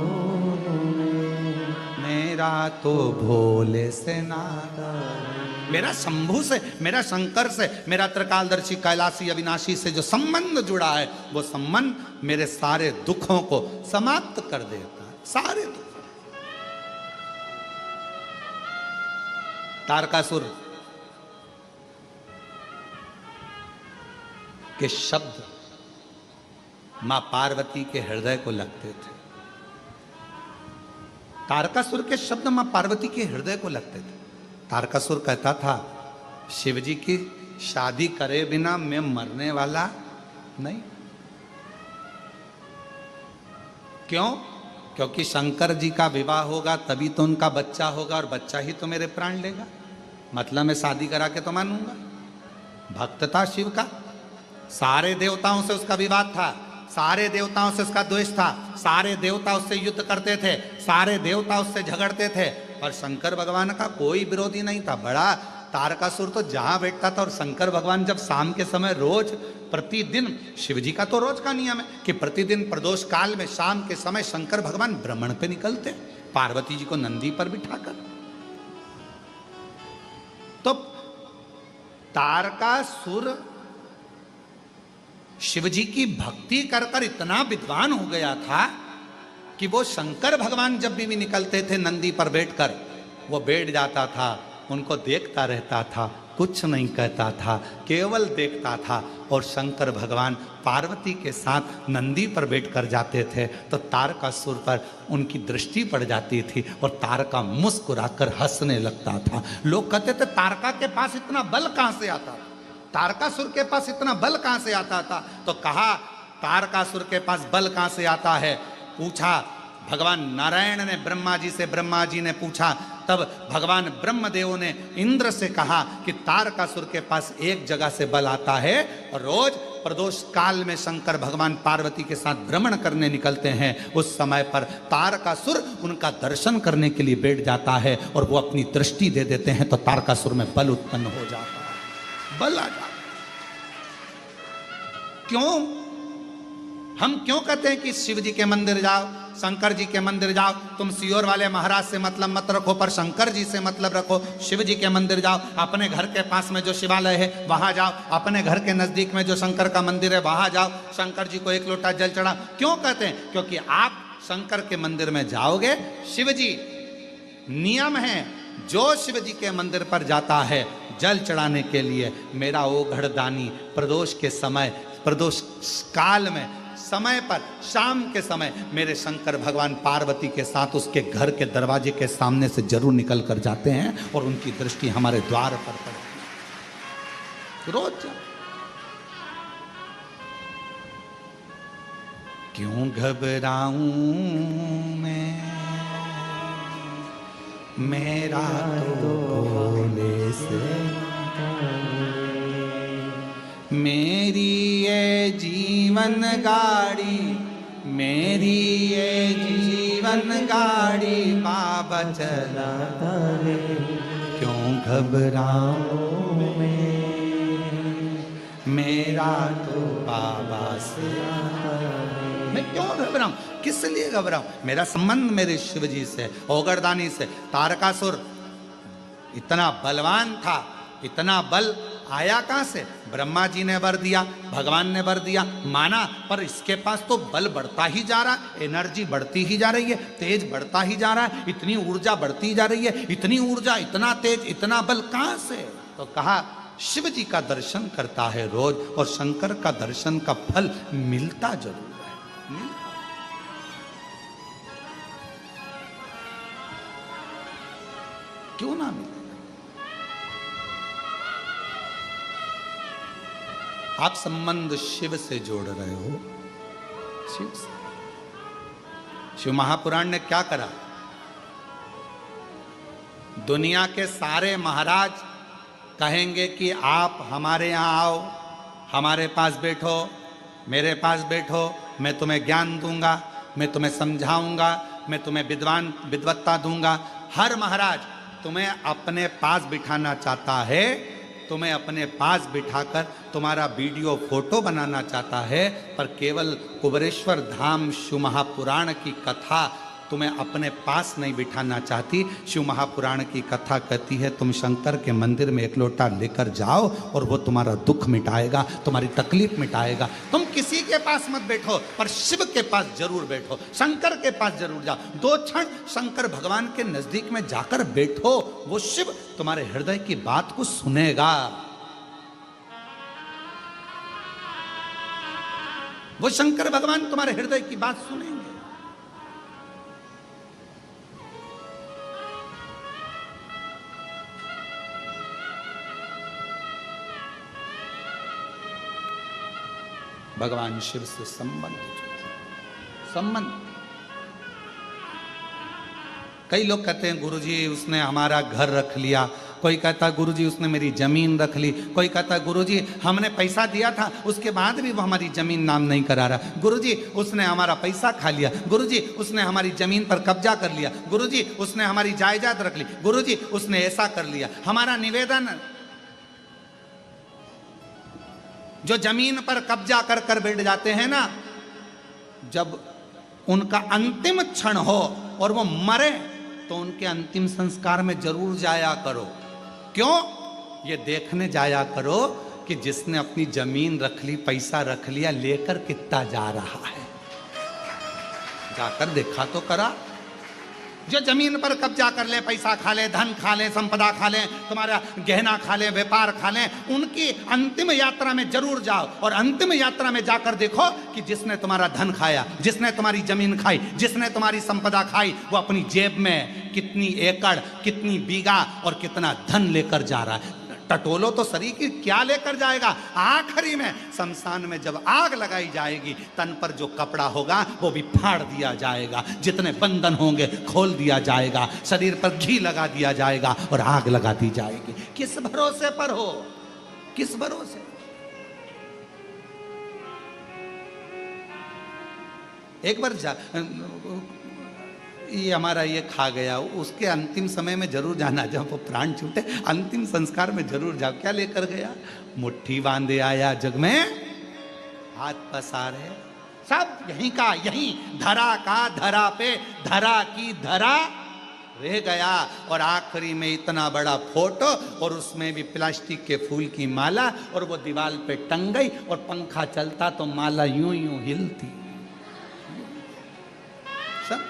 मेरा तो भोले से नाता है। मेरा शंभू से, मेरा शंकर से, मेरा त्रिकालदर्शी कैलाशी अविनाशी से जो संबंध जुड़ा है, वो संबंध मेरे सारे दुखों को समाप्त कर देता है। सारे दुख। तारकासुर के शब्द मां पार्वती के हृदय को लगते थे। तारकासुर के शब्द मां पार्वती के हृदय को लगते थे। तारकासुर कहता था, शिवजी की शादी करे बिना मैं मरने वाला नहीं। क्यों? क्योंकि शंकर जी का विवाह होगा तभी तो उनका बच्चा होगा और बच्चा ही तो मेरे प्राण लेगा। मतलब मैं शादी करा के तो मानूंगा। भक्त था शिव का, सारे देवताओं से उसका विवाद था, सारे देवताओं से उसका द्वेष था, सारे देवता उससे युद्ध करते थे, सारे देवता उससे झगड़ते थे, और शंकर भगवान का कोई विरोधी नहीं था। बड़ा तारकासुर तो जहां बैठता था, और शंकर भगवान जब शाम के समय रोज प्रतिदिन, शिव जी का तो रोज का नियम है कि प्रतिदिन प्रदोष काल में शाम के समय शंकर भगवान भ्रमण पे निकलते, पार्वती जी को नंदी पर बिठाकर। तो तारकासुर शिव जी की भक्ति कर कर इतना विद्वान हो गया था कि वो शंकर भगवान जब भी निकलते थे नंदी पर बैठकर, वो बैठ जाता था, उनको देखता रहता था, कुछ नहीं कहता था, केवल देखता था। और शंकर भगवान पार्वती के साथ नंदी पर बैठकर जाते थे तो तारकासुर पर उनकी दृष्टि पड़ जाती थी और तारका मुस्कुराकर हंसने लगता था। लोग कहते थे तारका के पास इतना बल कहां से आता था, तारकासुर के पास इतना बल कहां से आता था? तो कहा तारकासुर के पास बल कहां से आता है? पूछा भगवान नारायण ने ब्रह्मा जी से, ब्रह्मा जी ने पूछा, तब भगवान ब्रह्मदेव ने इंद्र से कहा कि तारकासुर के पास एक जगह से बल आता है और रोज प्रदोष काल में शंकर भगवान पार्वती के साथ भ्रमण करने निकलते हैं। उस समय पर तारकासुर उनका दर्शन करने के लिए बैठ जाता है और वो अपनी दृष्टि दे देते हैं तो तारकासुर में बल उत्पन्न हो जाता है, बल आ जाता है। क्यों? हम क्यों कहते हैं कि शिव जी के मंदिर जाओ, शंकर जी के मंदिर जाओ? तुम सियोर वाले महाराज से मतलब मत रखो, पर शंकर जी से मतलब रखो। शिव जी के मंदिर जाओ, अपने घर के पास में जो शिवालय है वहां जाओ, अपने घर के नजदीक में जो शंकर का मंदिर है वहां जाओ, शंकर जी को एक लोटा जल चढ़ाओ। क्यों कहते हैं? क्योंकि आप शंकर के मंदिर में जाओगे, शिव जी, नियम है, जो शिव जी के मंदिर पर जाता है जल चढ़ाने के लिए, मेरा ओ घड़दानी प्रदोष के समय, प्रदोष काल में, समय पर, शाम के समय मेरे शंकर भगवान पार्वती के साथ उसके घर के दरवाजे के सामने से जरूर निकल कर जाते हैं और उनकी दृष्टि हमारे द्वार पर पड़ती है रोज। क्यों घबराऊं मैं, मेरा तो भोले से, मेरी ये जीवन गाड़ी, मेरी ये जीवन गाड़ी बाबा चलाता है। क्यों घबराऊं मैं, मेरा तो बाबा से आता है। मैं क्यों घबराऊं? किस लिए घबराऊं? मेरा संबंध मेरे शिव जी से, ओगरदानी से। तारकासुर इतना बलवान था, इतना बल आया कहां से? ब्रह्मा जी ने वर दिया, भगवान ने वर दिया, माना, पर इसके पास तो बल बढ़ता ही जा रहा है, एनर्जी बढ़ती ही जा रही है, तेज बढ़ता ही जा रहा है, इतनी ऊर्जा बढ़ती जा रही है, इतनी ऊर्जा, इतना तेज, इतना बल कहां से? तो कहा शिव जी का दर्शन करता है रोज और शंकर का दर्शन का फल मिलता जरूर है, मिलता। क्यों ना मिले? आप संबंध शिव से जोड़ रहे हो, शिव से। शिव महापुराण ने क्या करा? दुनिया के सारे महाराज कहेंगे कि आप हमारे यहाँ आओ, हमारे पास बैठो, मेरे पास बैठो, मैं तुम्हें ज्ञान दूंगा, मैं तुम्हें समझाऊंगा, मैं तुम्हें विद्वत्ता दूंगा। हर महाराज तुम्हें अपने पास बिठाना चाहता है, तुम्हें अपने पास बिठाकर तुम्हारा वीडियो फोटो बनाना चाहता है, पर केवल कुबेरेश्वर धाम शिव महापुराण की कथा तुम्हें अपने पास नहीं बिठाना चाहती। शिव महापुराण की कथा कहती है तुम शंकर के मंदिर में एक लोटा लेकर जाओ और वो तुम्हारा दुख मिटाएगा, तुम्हारी तकलीफ मिटाएगा। तुम किसी के पास मत बैठो, पर शिव के पास जरूर बैठो, शंकर के पास जरूर जाओ। 2 क्षण शंकर भगवान के नजदीक में जाकर बैठो, वो शिव तुम्हारे हृदय की बात को सुनेगा, वो शंकर भगवान तुम्हारे हृदय की बात सुनेंगे। भगवान शिव से संबंध। कई लोग कहते हैं गुरुजी उसने हमारा घर रख लिया, कोई कहता है गुरुजी उसने मेरी जमीन रख ली, कोई कहता है गुरुजी हमने पैसा दिया था उसके बाद भी वो हमारी जमीन नाम नहीं करा रहा, गुरुजी उसने हमारा पैसा खा लिया, गुरुजी उसने हमारी जमीन पर कब्जा कर लिया, गुरुजी उसने हमारी जायदाद रख ली, गुरुजी उसने ऐसा कर लिया। हमारा निवेदन, जो जमीन पर कब्जा कर कर बैठ जाते हैं ना, जब उनका अंतिम क्षण हो और वो मरे तो उनके अंतिम संस्कार में जरूर जाया करो। क्यों? ये देखने जाया करो कि जिसने अपनी जमीन रख ली, पैसा रख लिया, लेकर कितना जा रहा है, जाकर देखा तो करा। जो जमीन पर कब्जा कर ले, पैसा खा ले, धन खा ले, संपदा खा ले, तुम्हारा गहना खा ले, व्यापार खा ले, उनकी अंतिम यात्रा में जरूर जाओ और अंतिम यात्रा में जाकर देखो कि जिसने तुम्हारा धन खाया, जिसने तुम्हारी जमीन खाई, जिसने तुम्हारी संपदा खाई, वो अपनी जेब में कितनी एकड़, कितनी बीघा और कितना धन लेकर जा रहा है। टटोलो तो शरीर की क्या लेकर जाएगा। आखिरी में शमशान में जब आग लगाई जाएगी, तन पर जो कपड़ा होगा वो भी फाड़ दिया जाएगा, जितने बंधन होंगे खोल दिया जाएगा, शरीर पर घी लगा दिया जाएगा और आग लगा दी जाएगी। किस भरोसे पर हो, किस भरोसे? एक बार ये हमारा ये खा गया, उसके अंतिम समय में जरूर जाना, जब वो प्राण छूटे अंतिम संस्कार में जरूर जाओ। क्या लेकर गया? मुट्ठी बांधे आया जग में हाथ पसारे, सब यहीं का यहीं, धरा का धरा पे, धरा की धरा रह गया। और आखिरी में इतना बड़ा फोटो और उसमें भी प्लास्टिक के फूल की माला, और वो दीवार पे टंग गई और पंखा चलता तो माला यूं यूं हिलती। सब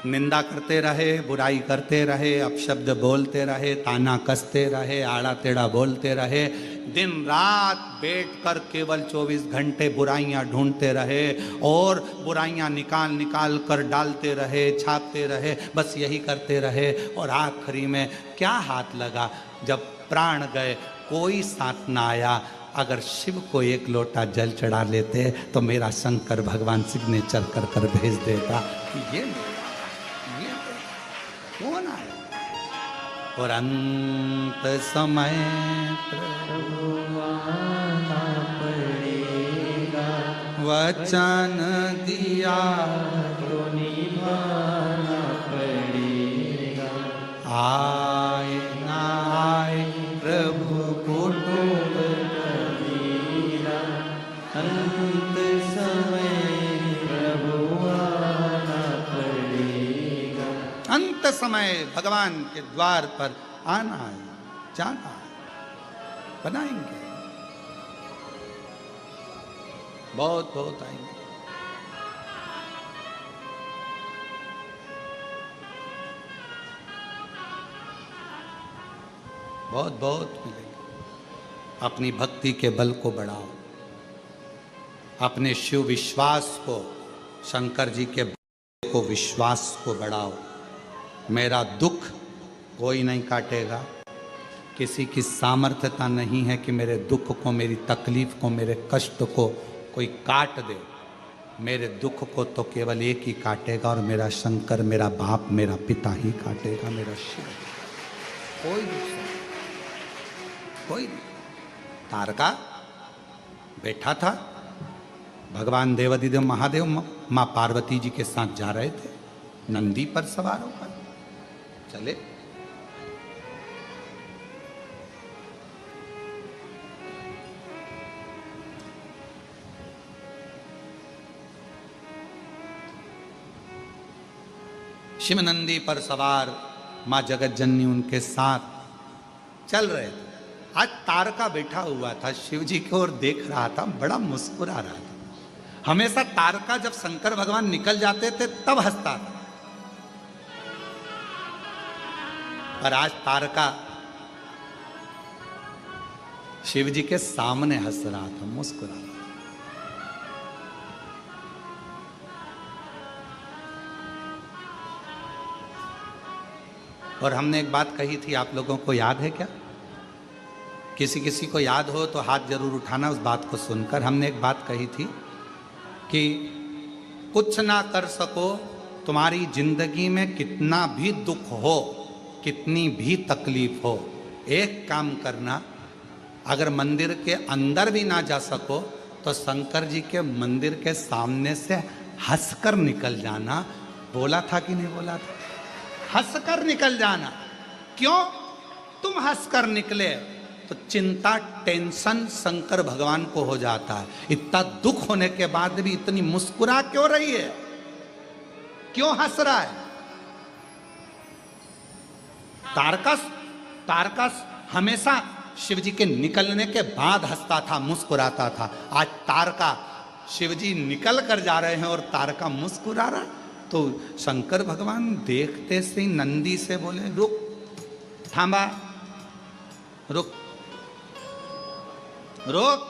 निंदा करते रहे, बुराई करते रहे, अपशब्द बोलते रहे, ताना कसते रहे, आड़ा टेढ़ा बोलते रहे, दिन रात बैठकर केवल 24 घंटे बुराइयां ढूंढते रहे और बुराइयां निकाल निकाल कर डालते रहे, छापते रहे, बस यही करते रहे। और आखिरी में क्या हाथ लगा? जब प्राण गए कोई साथ ना आया। अगर शिव को एक लोटा जल चढ़ा लेते तो मेरा शंकर भगवान सिग्नेचर कर कर भेज देता कि ये कौन आया। और अंत समय प्रभु आना पड़ेगा, वचन दिया तो निभाना पड़ेगा। आए ना आए प्रभु कुटुंब कबीरा, अंत समय प्रभु आना पड़ेगा। अंत समय भगवान के द्वार पर आना है, जाना है, बनाएंगे, बहुत बहुत आएंगे। बहुत बहुत मिलेंगे। अपनी भक्ति के बल को बढ़ाओ, अपने शिव विश्वास को, शंकर जी के को विश्वास को बढ़ाओ। मेरा दुख कोई नहीं काटेगा, किसी की सामर्थ्यता नहीं है कि मेरे दुख को, मेरी तकलीफ को, मेरे कष्ट को कोई काट दे। मेरे दुख को तो केवल एक ही काटेगा, और मेरा शंकर, मेरा बाप, मेरा पिता ही काटेगा, मेरा शिव। कोई दूसरा, कोई नहीं। तारका बैठा था, भगवान देवाधिदेव महादेव माँ पार्वती जी के साथ जा रहे थे, नंदी पर सवार होकर चले। शिव नंदी पर सवार, माँ जगत जननी उनके साथ चल रहे थे। आज तारका बैठा हुआ था, शिव जी की ओर देख रहा था, बड़ा मुस्कुरा रहा था। हमेशा तारका जब शंकर भगवान निकल जाते थे तब हंसता था, पर आज तारका शिव जी के सामने हंस रहा था, मुस्कुरा रहा था। और हमने एक बात कही थी, आप लोगों को याद है क्या? किसी किसी को याद हो तो हाथ जरूर उठाना उस बात को सुनकर। हमने एक बात कही थी कि कुछ ना कर सको, तुम्हारी जिंदगी में कितना भी दुख हो, कितनी भी तकलीफ हो, एक काम करना, अगर मंदिर के अंदर भी ना जा सको तो शंकर जी के मंदिर के सामने से हंसकर निकल जाना। बोला था कि नहीं बोला था? हंसकर निकल जाना। क्यों? तुम हंसकर निकले तो चिंता, टेंशन शंकर भगवान को हो जाता है। इतना दुख होने के बाद भी इतनी मुस्कुरा क्यों रही है? क्यों हंस रहा है? तारकस हमेशा शिव जी के निकलने के बाद हंसता था, मुस्कुराता था। आज तारका, शिव जी निकल कर जा रहे हैं और तारका मुस्कुरा रहा। तो शंकर भगवान देखते से नंदी से बोले, रुक, थांबा, रुक, रुक,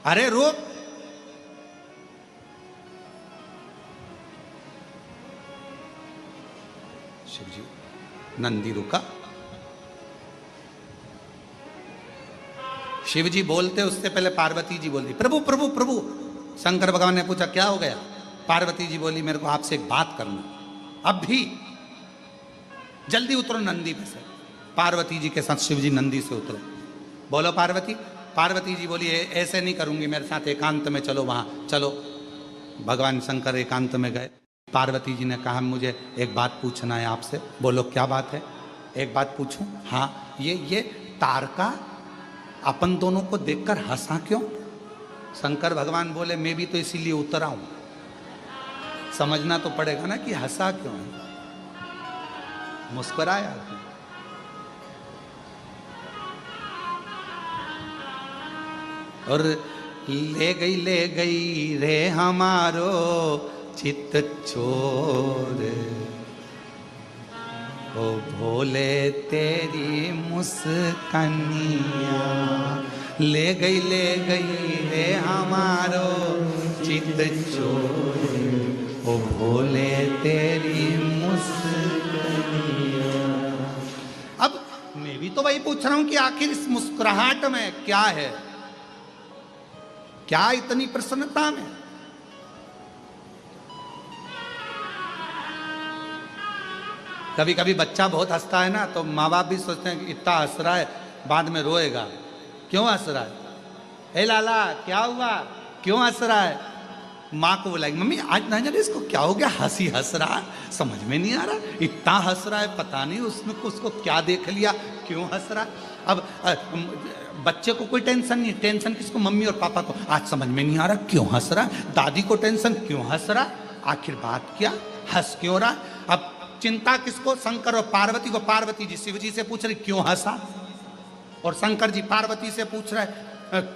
अरे रुक। शिव जी। नंदी रुका। शिव जी बोलते उससे पहले पार्वती जी बोलती, प्रभु प्रभु प्रभु। शंकर भगवान ने पूछा क्या हो गया? पार्वती जी बोली, मेरे को आपसे एक बात करना, अब भी जल्दी उतरो नंदी पे से। पार्वती जी के साथ शिव जी नंदी से उतरे। बोलो पार्वती। पार्वती जी बोली, ऐसे नहीं करूंगी, मेरे साथ एकांत में चलो, वहां चलो। भगवान शंकर एकांत में गए। पार्वती जी ने कहा, मुझे एक बात पूछना है आपसे। बोलो क्या बात है? एक बात पूछूं? हाँ। ये तारका अपन दोनों को देखकर हंसा क्यों? शंकर भगवान बोले, मैं भी तो इसीलिए उतर आऊं, समझना तो पड़ेगा ना कि हंसा क्यों है। मुस्कुराया। और ले गई रे हमारो चित चोर, ओ भोले तेरी मुस्कानिया। ले गई रे हमारो चित चोर, ओ भोले तेरी मुस्कानिया। अब मैं भी तो वही पूछ रहा हूं कि आखिर इस मुस्कुराहट में क्या है? क्या इतनी प्रसन्नता में? कभी कभी बच्चा बहुत हंसता है ना, तो माँ बाप भी सोचते हैं कि इतना हंस रहा है, बाद में रोएगा, क्यों हंस रहा है? ए लाला क्या हुआ, क्यों हंस रहा है? माँ को बुलाएगी, मम्मी आज ना जाने इसको क्या हो गया, हंस रहा है, समझ में नहीं आ रहा, इतना हंस रहा है, पता नहीं उसको क्या देख लिया, क्यों हंस रहा है। अब बच्चे को कोई टेंशन नहीं, टेंशन किसको? मम्मी और पापा को। आज समझ में नहीं आ रहा क्यों हंस रहा है। दादी को टेंशन, क्यों हंस रहा, आखिर बात क्या, हंस क्यों रहा। अब चिंता किसको? शंकर और पार्वती को। पार्वती जी शिव जी से पूछ रही क्यों हंसा, और शंकर जी पार्वती से पूछ रहे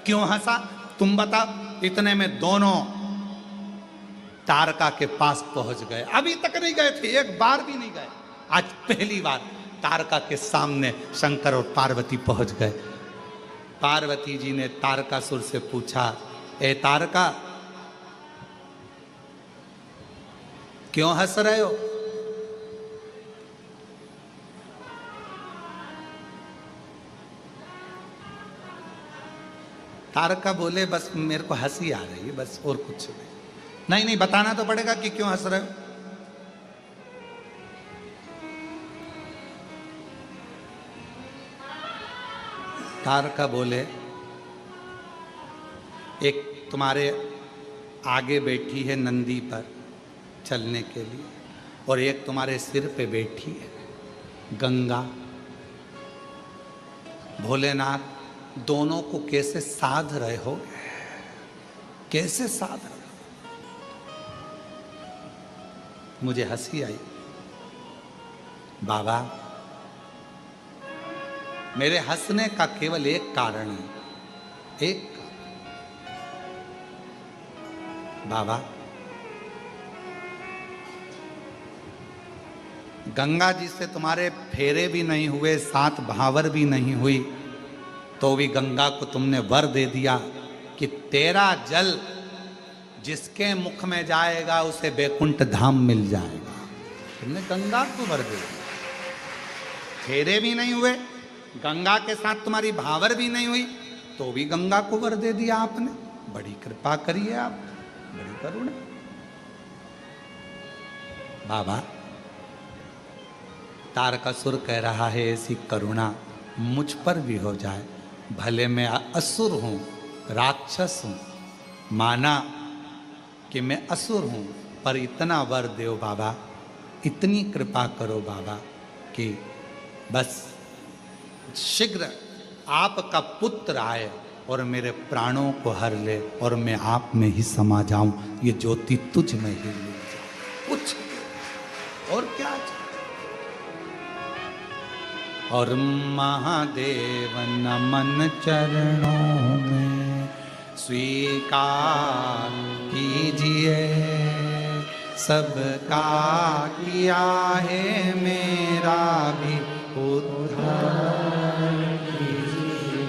क्यों हंसा, तुम बताओ। इतने में दोनों तारका के पास पहुंच गए। अभी तक नहीं गए थे, एक बार भी नहीं गए, आज पहली बार तारका के सामने शंकर और पार्वती पहुंच गए। पार्वती जी ने तारकासुर से पूछा, ए तारका क्यों हंस रहे हो? तारका बोले, बस मेरे को हंसी आ रही है, बस और कुछ नहीं। नहीं बताना तो पड़ेगा कि क्यों हंस रहे हो। तारका बोले, एक तुम्हारे आगे बैठी है नंदी पर चलने के लिए, और एक तुम्हारे सिर पे बैठी है गंगा। भोलेनाथ दोनों को कैसे साध रहे हो, कैसे साध रहे हो? मुझे हंसी आई। बाबा मेरे हंसने का केवल एक कारण है, एक बाबा गंगा जी से तुम्हारे फेरे भी नहीं हुए, सात भावर भी नहीं हुई, तो भी गंगा को तुमने वर दे दिया कि तेरा जल जिसके मुख में जाएगा उसे बैकुंठ धाम मिल जाएगा। तुमने गंगा को वर दे दिया। फेरे भी नहीं हुए, गंगा के साथ तुम्हारी भावर भी नहीं हुई, तो भी गंगा को वर दे दिया आपने। बड़ी कृपा करिए आप, बड़ी करुणा। बाबा तारकासुर कह रहा है, ऐसी करुणा मुझ पर भी हो जाए। भले मैं असुर हूं, राक्षस हूं, माना कि मैं असुर हूं, पर इतना वर दो बाबा, इतनी कृपा करो बाबा कि बस शीघ्र आपका पुत्र आए और मेरे प्राणों को हर ले, और मैं आप में ही समा जाऊं, ये ज्योति तुझ में ही मिल जाए। कुछ और क्या चाहिए? और महादेव नमन चरणों में स्वीकार कीजिए, सबका किया है मेरा भी उद्धार कीजिए,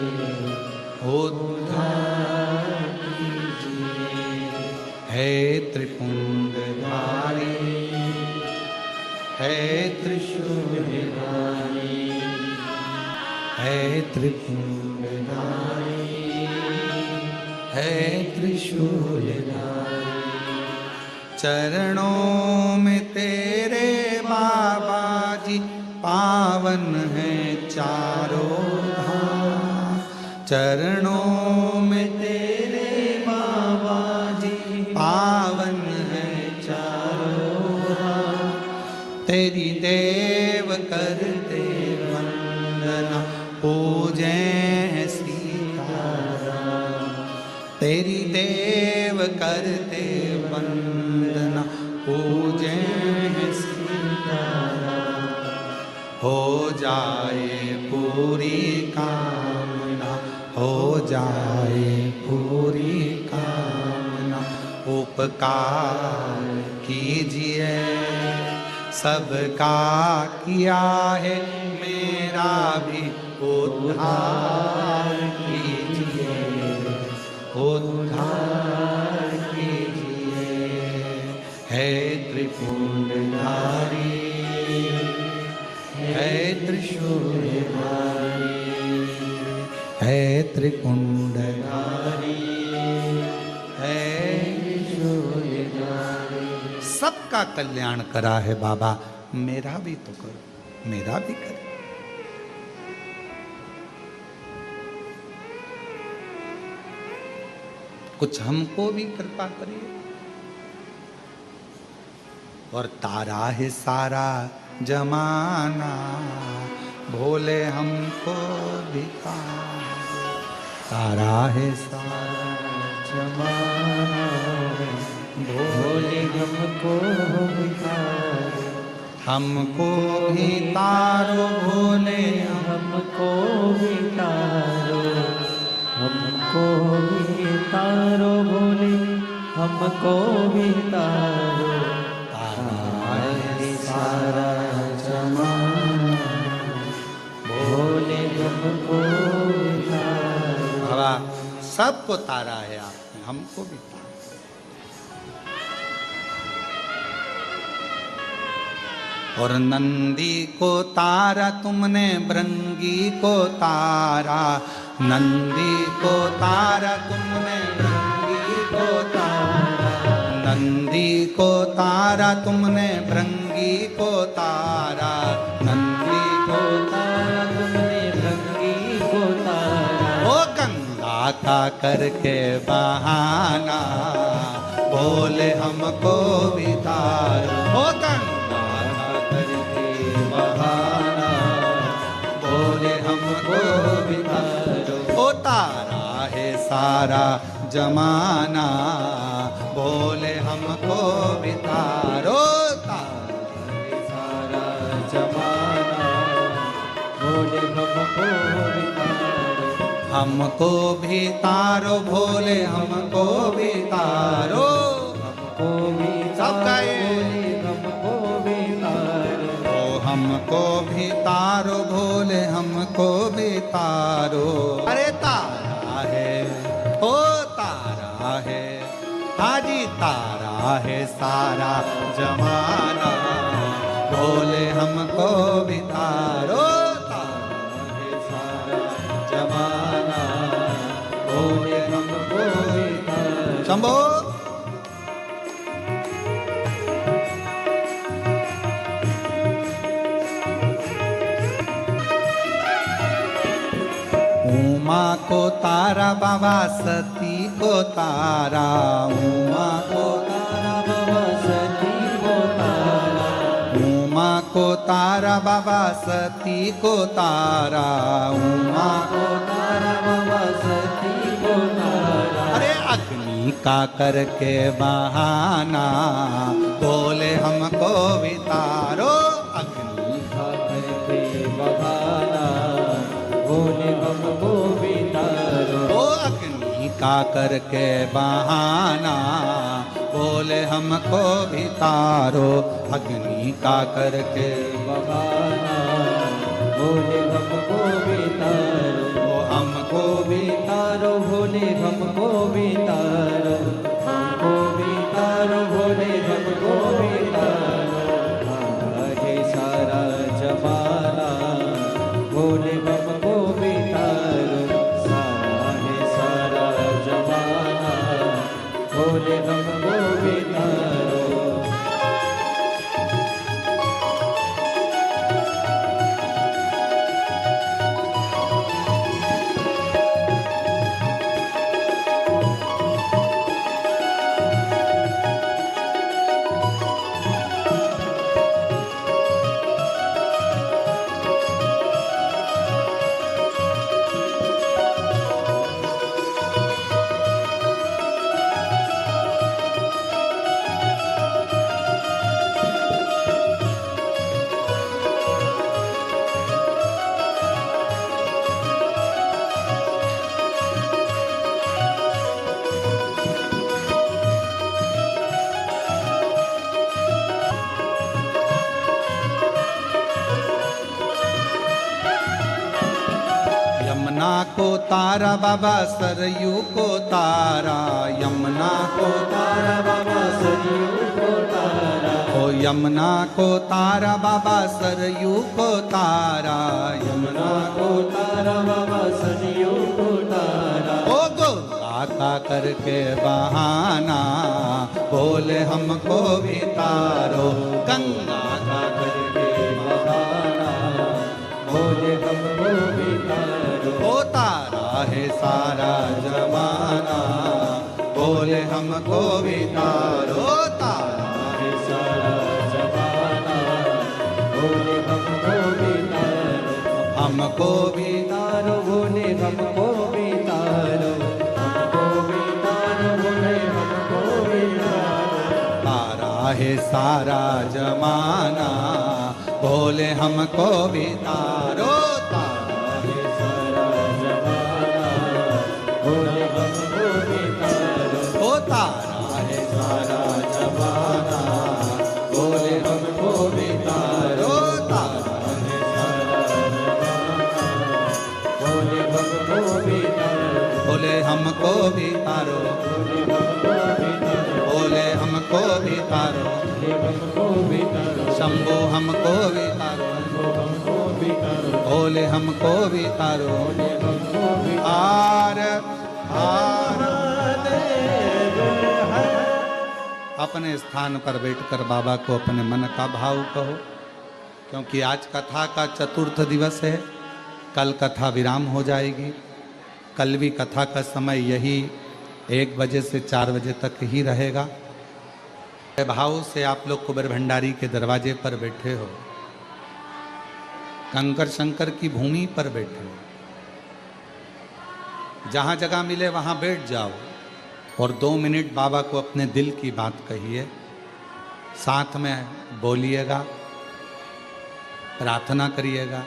उद्धार कीजिए। है त्रिपुंडधारी, है त्रिशूलधारी, है त्रिपुंडधारी, है त्रिशूलधारी। चरणों में तेरे बाबा जी पावन है चारों धाम। चरणों में तेरे बाबा जी पावन है चारों धाम। तेरी देव करते वंदना पूजे सीताराम। तेरी देव करते वंदना पूजे सीताराम। हो जाए पूरी कामना, हो जाए पूरी कामना। उपकार कीजिए सबका किया है, मेरा भी उद्धार कीजिए, उद्धार कीजिए। है त्रिपुंडधारी, है त्रिशूलधारी, है त्रिपुंडधारी, है त्रिशूलधारी। सबका कल्याण करा है बाबा, मेरा भी तो करो, मेरा भी करो। कुछ हमको भी कृपा करिए। और तारा है सारा जमाना, भोले हमको भी तारा है सारा जमाना, भोले हमको भी तारो। हमको भी तारो भोले, हमको भी तारो, हमको भी तारो भोले, हमको भी तारो। तारा है सारा जमाना, भोले हमको भी तारो। बाबा सबको तारा है आपने, हमको भी तारा। और नंदी को तारा तुमने, भृंगी को तारा। नंदी को तारा तुमने, भृंगी को तारा। नंदी को तारा तुमने, भृंगी को तारा। नंदी को तारा तुमने, भृंगी को तारा। ओ गंगा का करके बहाना, बोले हमको भी तारो। ओ गंगा का करके बहाना, बोले हमको भी तारो। ओ तारा है सारा जमाना, बोले हमको भी तारो। तारा है सारा जमाना, भोले हमको भी तारो। हमको भी तारो भोले, हमको भी तारो। हमको भी सबका ये हमको भी तारो। ओ हमको भी तारो भोले, हमको भी तारो। अरे तारा है, ओ तारा है, हाजी तारा है सारा जमाना, भोले हमको भी तारो। तारा है सारा जमाना, भोले हमको भी तारो। शंभो उमा को तारा बाबा, सती को तारा। उमा को तारा बाबा, सती को तारा। उमा को तारा बाबा, सती को तारा। उमा को तारा बाबा, सती को तारा। अरे अग्नि का करके बहाना, बोले हमको भी तारो। अग्नि का करके बहाना, भोले हमको भी तारो। ओ अग्नि का करके बहाना, बोले हमको भी तारो। अग्नि का करके बहाना, भोले हमको भी तारो। वो हमको भी तारो भोले हमको भी तारो। हमको भी तारो भोले हमको भी तारो। हरे बोले हमको भी तारो। यमुना को तारा बाबा सरयू को तारा, यमुना को तारा बाबा सरयू को तारा, ओ यमुना को तारा बाबा सरयू को तारा, यमुना को तारा बाबा सरयू को तारा। ओ गंगा का करके बहाना बोले हमको भी तारो, गंगा का करके बहाना बोले हमको भी तारो। ओ तारा है सारा जमाना बोले हमको भी तारो, तारा है सारा जमाना बोले हमको भी तारो। हमको भी तारो बोले हमको भी तारो, हमको भी तारो बोले हमको भी तारो। तारा है सारा जमाना बोले हमको भी तारो, तारा है सारा जमाना बोले हमको भी तारो। ओ तारा है सारा जमाना बोले हमको भी तारो, तारा है सारा जमाना बोले हमको भी तारो। बोले हमको भी तारो, बोले हमको भी तारो, हमको भी तारो। शंभो हमको भी तारो, हमको भी तारो। बोले हमको भी तारो, हमको भी आर आर। अपने स्थान पर बैठकर बाबा को अपने मन का भाव कहो, क्योंकि आज कथा का चतुर्थ दिवस है, कल कथा विराम हो जाएगी। कल भी कथा का समय यही 1 बजे से 4 बजे तक ही रहेगा। भाव से आप लोग कुबेर भंडारी के दरवाजे पर बैठे हो, कंकर शंकर की भूमि पर बैठे हो, जहाँ जगह मिले वहाँ बैठ जाओ और 2 मिनट बाबा को अपने दिल की बात कहिए, साथ में बोलिएगा, प्रार्थना करिएगा।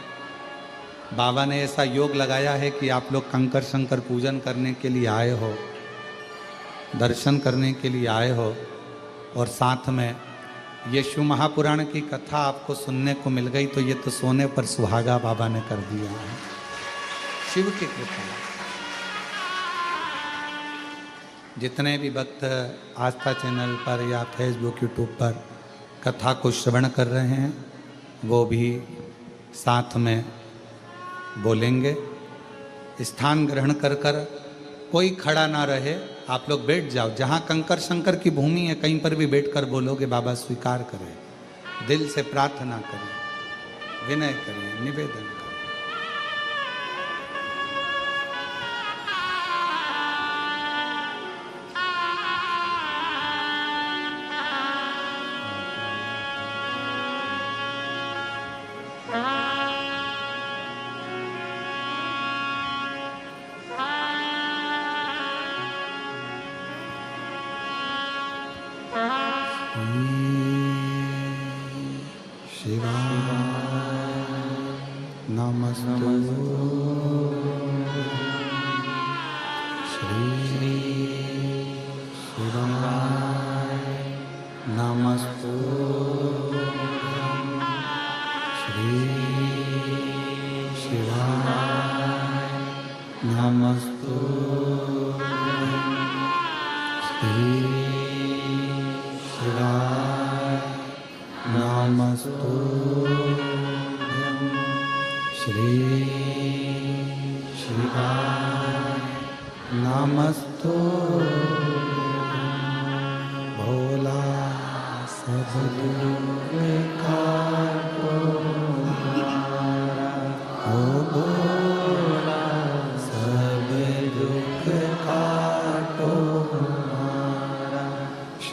बाबा ने ऐसा योग लगाया है कि आप लोग कंकर शंकर पूजन करने के लिए आए हो, दर्शन करने के लिए आए हो, और साथ में ये शिव महापुराण की कथा आपको सुनने को मिल गई, तो ये तो सोने पर सुहागा बाबा ने कर दिया है, शिव की कृपा। जितने भी भक्त आस्था चैनल पर या फेसबुक यूट्यूब पर कथा को श्रवण कर रहे हैं, वो भी साथ में बोलेंगे। स्थान ग्रहण कर कर कोई खड़ा ना रहे, आप लोग बैठ जाओ। जहाँ कंकर शंकर की भूमि है कहीं पर भी बैठकर बोलोगे बाबा स्वीकार करें, दिल से प्रार्थना करें, विनय करें, निवेदन करें।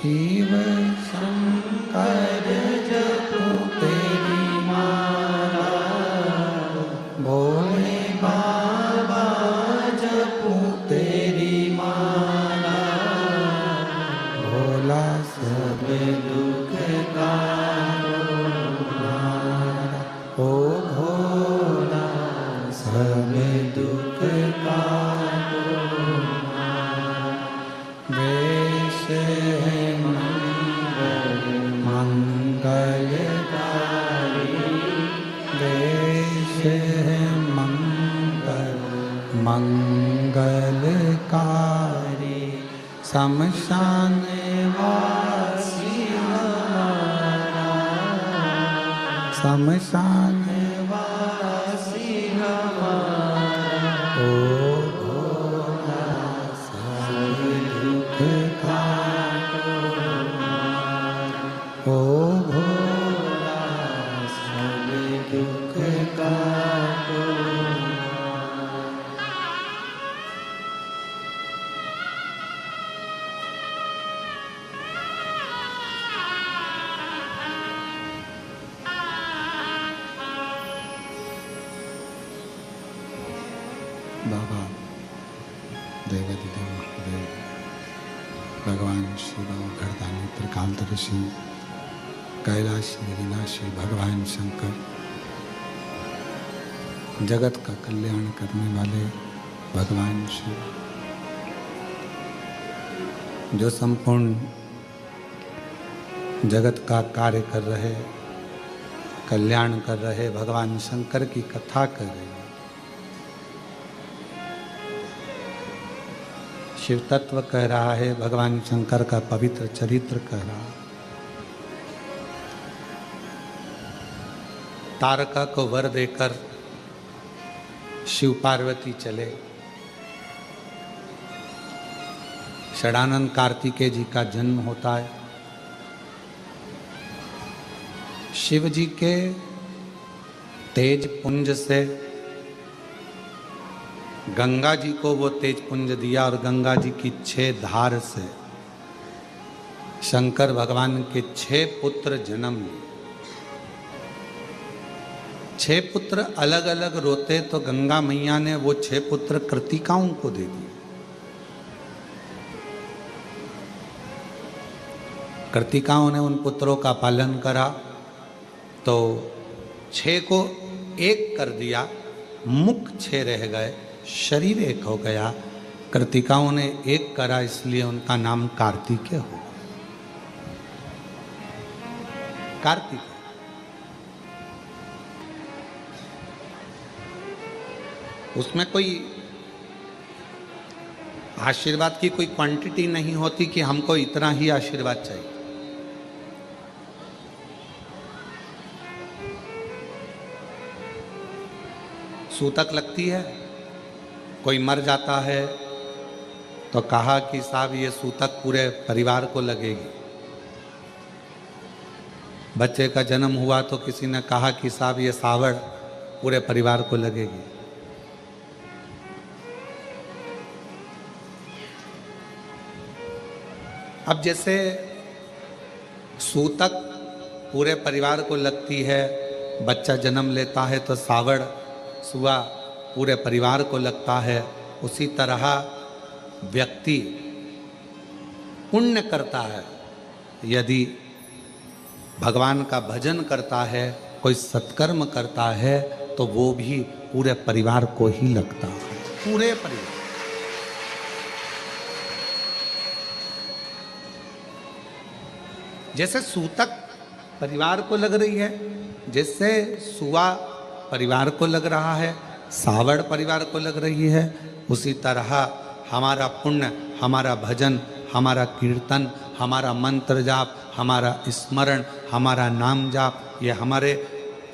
शिव शंकर जपो तेरी माला, भोले बाबा जपो तेरी माला, भोला सब दुख का ओ भोला सब दुख का वेश है मंगलकारी, वेश है मंगलकारी, शमशान वासी हमारा, शमशान वासी हमारा, ओ भोला सब दुख का ओ भोला सब दुख का बाबा देवादिदेव महादेव भगवान शिव घरदानी त्रिकालदर्शी कैलाशी विनाशी भगवान शंकर, जगत का कल्याण करने वाले भगवान शिव, जो संपूर्ण जगत का कार्य कर रहे, कल्याण कर रहे भगवान शंकर की कथा कर रहे हैं। शिव तत्व कह रहा है, भगवान शंकर का पवित्र चरित्र कह रहा है। तारका को वर देकर शिव पार्वती चले, षडानंद कार्तिकेय जी का जन्म होता है। शिव जी के तेज पुंज से गंगा जी को वो तेज पुंज दिया और गंगा जी की 6 धार से शंकर भगवान के 6 पुत्र जन्म लिए। 6 पुत्र अलग अलग रोते तो गंगा मैया ने वो 6 पुत्र कृतिकाओं को दे दिए। कृतिकाओं ने उन पुत्रों का पालन करा तो 6 को 1 कर दिया, मुख 6 रह गए, शरीर 1 हो गया। कृतिकाओं ने 1 करा, इसलिए उनका नाम कार्तिकेय हो। कार्तिक उसमें कोई आशीर्वाद की कोई क्वांटिटी नहीं होती कि हमको इतना ही आशीर्वाद चाहिए। सूतक लगती है, कोई मर जाता है तो कहा कि साहब ये सूतक पूरे परिवार को लगेगी। बच्चे का जन्म हुआ तो किसी ने कहा कि साहब ये सावड़ पूरे परिवार को लगेगी। अब जैसे सूतक पूरे परिवार को लगती है, बच्चा जन्म लेता है तो सावड़ सुआ पूरे परिवार को लगता है, उसी तरह व्यक्ति पुण्य करता है। यदि भगवान का भजन करता है, कोई सत्कर्म करता है तो वो भी पूरे परिवार को ही लगता है, पूरे परिवार। जैसे सूतक परिवार को लग रही है, जैसे सुआ परिवार को लग रहा है, सावड़ परिवार को लग रही है, उसी तरह हमारा पुण्य, हमारा भजन, हमारा कीर्तन, हमारा मंत्र जाप, हमारा स्मरण, हमारा नाम जाप, ये हमारे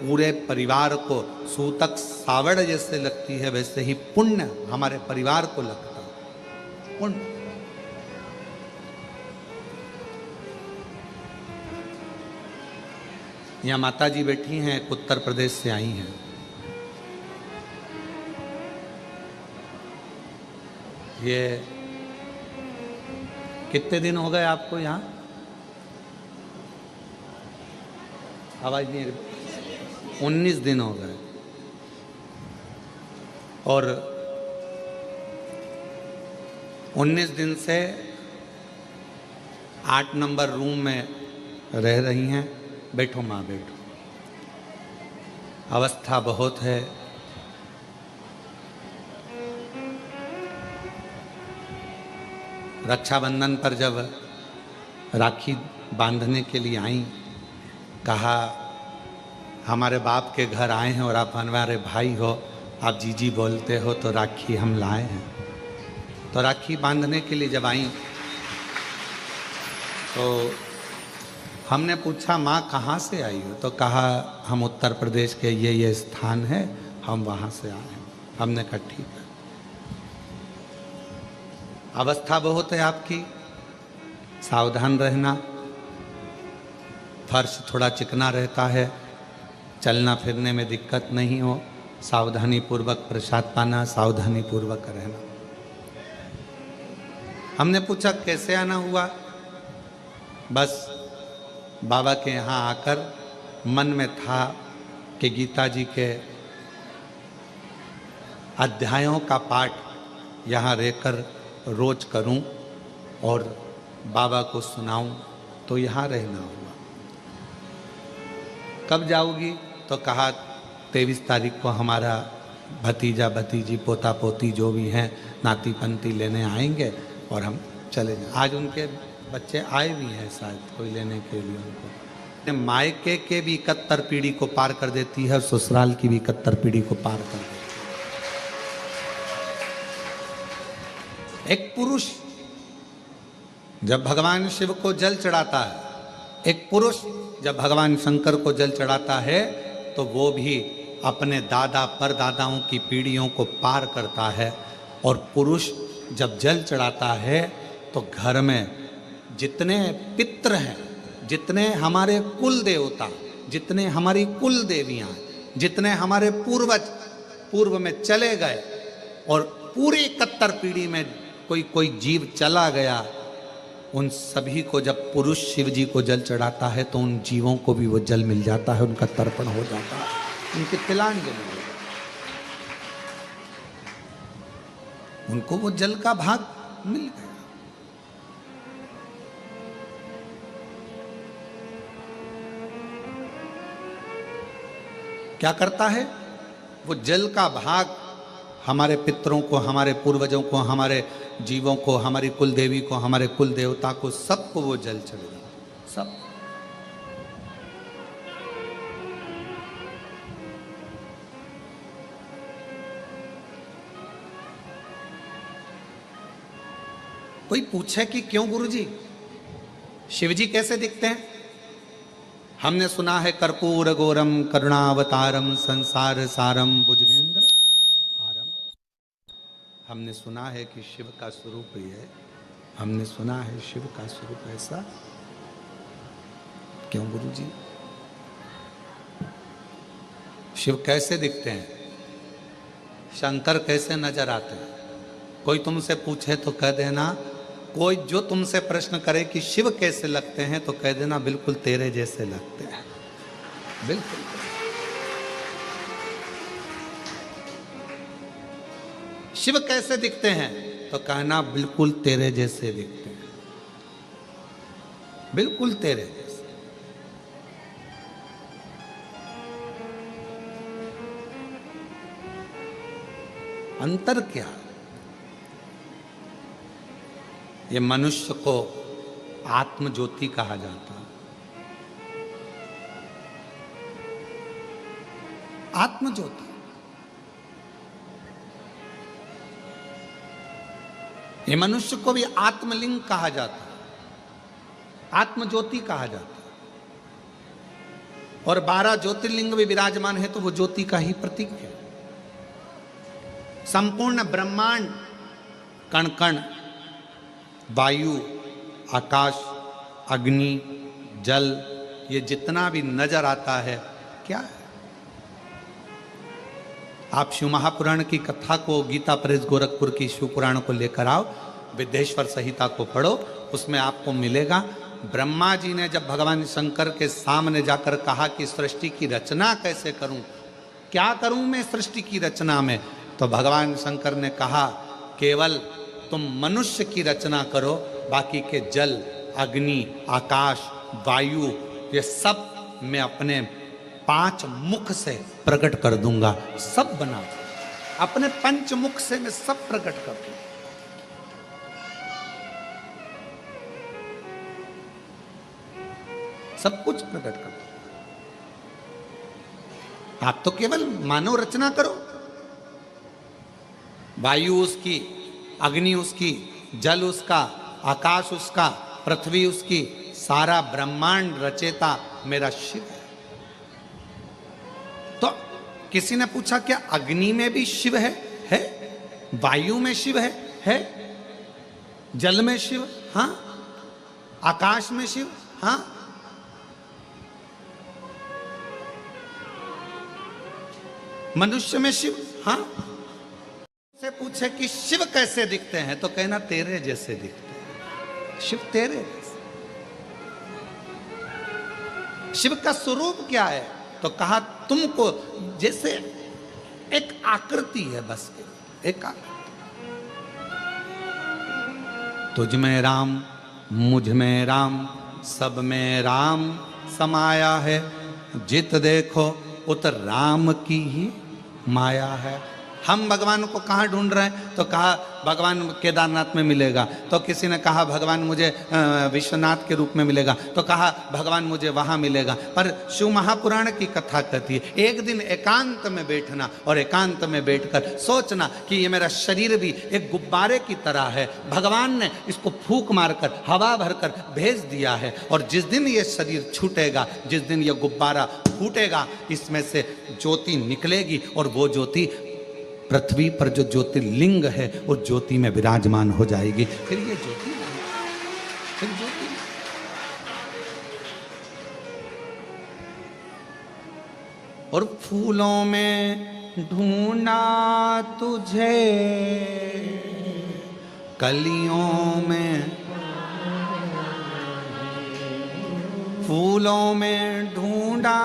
पूरे परिवार को सूतक सावड़ जैसे लगती है, वैसे ही पुण्य हमारे परिवार को लगता है। पुण्य यहाँ माता जी बैठी हैं, उत्तर प्रदेश से आई हैं। ये कितने दिन हो गए आपको यहाँ? आवाज नहीं आ रही। 19 दिन हो गए और 19 दिन से 8 नंबर रूम में रह रही हैं। बैठो माँ बैठो, अवस्था बहुत है। रक्षाबंधन पर जब राखी बांधने के लिए आई, कहा हमारे बाप के घर आए हैं और आप हमारे भाई हो, आप जीजी बोलते हो तो राखी हम लाए हैं। तो राखी बांधने के लिए जब आई तो हमने पूछा माँ कहाँ से आई हो, तो कहा हम उत्तर प्रदेश के ये स्थान है, हम वहाँ से आए हैं। हमने कहा ठीक है। अवस्था बहुत है आपकी, सावधान रहना। फर्श थोड़ा चिकना रहता है, चलना फिरने में दिक्कत नहीं हो, सावधानी पूर्वक प्रसाद पाना, सावधानी पूर्वक रहना। हमने पूछा कैसे आना हुआ, बस बाबा के यहाँ आकर मन में था कि गीता जी के अध्यायों का पाठ यहाँ रहकर रोज करूं और बाबा को सुनाऊं, तो यहाँ रहना हुआ। कब जाओगी, तो कहा 23 तारीख को हमारा भतीजा भतीजी पोता पोती जो भी हैं नाती पंती लेने आएंगे और हम चले जाएं। आज उनके बच्चे आए भी हैं शायद कोई लेने के लिए उनको। मायके के भी 71 पीढ़ी को पार कर देती है, ससुराल की भी 71 पीढ़ी को पार कर देती है। एक पुरुष जब भगवान शिव को जल चढ़ाता है, एक पुरुष जब भगवान शंकर को जल चढ़ाता है, तो वो भी अपने दादा परदादाओं की पीढ़ियों को पार करता है। और पुरुष जब जल चढ़ाता है तो घर में जितने पितृ हैं, जितने हमारे कुल देवता, जितने हमारी कुल देवियां, जितने हमारे पूर्वज पूर्व में चले गए और पूरी 71 पीढ़ी में कोई जीव चला गया, उन सभी को जब पुरुष शिव जी को जल चढ़ाता है तो उन जीवों को भी वो जल मिल जाता है, उनका तर्पण हो जाता है, उनकी तिलांजलि हो जाती है, उनको वो जल का भाग मिल गया। क्या करता है वो जल का भाग हमारे पितरों को, हमारे पूर्वजों को, हमारे जीवों को, हमारी कुल देवी को, हमारे कुल देवता को, सबको वो जल चढ़ेगा। सब कोई पूछे कि क्यों गुरुजी शिवजी कैसे दिखते हैं? हमने सुना है कर्पूर गौरम करुणावतारम संसार सारम भुजगेंद्र हारम। हमने सुना है कि शिव का स्वरूप ही है, हमने सुना है शिव का स्वरूप ऐसा। क्यों गुरुजी? शिव कैसे दिखते हैं, शंकर कैसे नजर आते हैं? कोई तुमसे पूछे तो कह देना, कोई जो तुमसे प्रश्न करे कि शिव कैसे लगते हैं तो कह देना बिल्कुल तेरे जैसे लगते हैं, बिल्कुल। शिव कैसे दिखते हैं तो कहना बिल्कुल तेरे जैसे दिखते हैं, बिल्कुल तेरे जैसे। अंतर क्या? ये मनुष्य को आत्म ज्योति कहा जाता है। आत्म ज्योति, ये मनुष्य को भी आत्मलिंग कहा जाता है, आत्म ज्योति कहा जाता है। और 12 ज्योतिर्लिंग भी विराजमान है तो वो ज्योति का ही प्रतीक है। संपूर्ण ब्रह्मांड, कण कण, वायु, आकाश, अग्नि, जल, ये जितना भी नजर आता है क्या है? आप शिव महापुराण की कथा को, गीता प्रेस गोरखपुर की शिव पुराण को लेकर आओ, विद्येश्वर संहिता को पढ़ो, उसमें आपको मिलेगा ब्रह्मा जी ने जब भगवान शंकर के सामने जाकर कहा कि सृष्टि की रचना कैसे करूं, क्या करूं मैं सृष्टि की रचना में, तो भगवान शंकर ने कहा केवल तुम मनुष्य की रचना करो, बाकी के जल, अग्नि, आकाश, वायु, ये सब मैं अपने 5 मुख से प्रकट कर दूंगा, सब बना अपने 5 मुख से मैं सब प्रकट कर दूंगा। सब कुछ प्रकट कर दूंगा। आप तो केवल मानव रचना करो, वायु उसकी, अग्नि उसकी, जल उसका, आकाश उसका, पृथ्वी उसकी, सारा ब्रह्मांड रचेता मेरा शिव है। तो किसी ने पूछा क्या अग्नि में भी शिव है? है। वायु में शिव है। जल में शिव, हाँ। आकाश में शिव, हाँ। मनुष्य में शिव, हाँ। से पूछे कि शिव कैसे दिखते हैं, तो कहना तेरे जैसे दिखते हैं। शिव तेरे जैसे। शिव का स्वरूप क्या है, तो कहा तुमको जैसे एक आकृति है, बस एक आकृति। तुझ में राम, मुझ में राम, सब में राम समाया है। जित देखो उत राम की ही माया है। हम भगवान को कहाँ ढूंढ रहे हैं, तो कहा भगवान केदारनाथ में मिलेगा, तो किसी ने कहा भगवान मुझे विश्वनाथ के रूप में मिलेगा, तो कहा भगवान मुझे वहाँ मिलेगा। पर शिव महापुराण की कथा कहती है एक दिन एकांत में बैठना और एकांत में बैठकर सोचना कि ये मेरा शरीर भी एक गुब्बारे की तरह है, भगवान ने इसको फूंक मारकर हवा भरकर भेज दिया है, और जिस दिन ये शरीर छूटेगा, जिस दिन ये गुब्बारा फूटेगा, इसमें से ज्योति निकलेगी, और वो ज्योति पृथ्वी पर जो ज्योतिर्लिंग है उस ज्योति में विराजमान हो जाएगी। फिर ये ज्योति, फिर ज्योति। और फूलों में ढूंढा तुझे, कलियों में, फूलों में ढूंढा,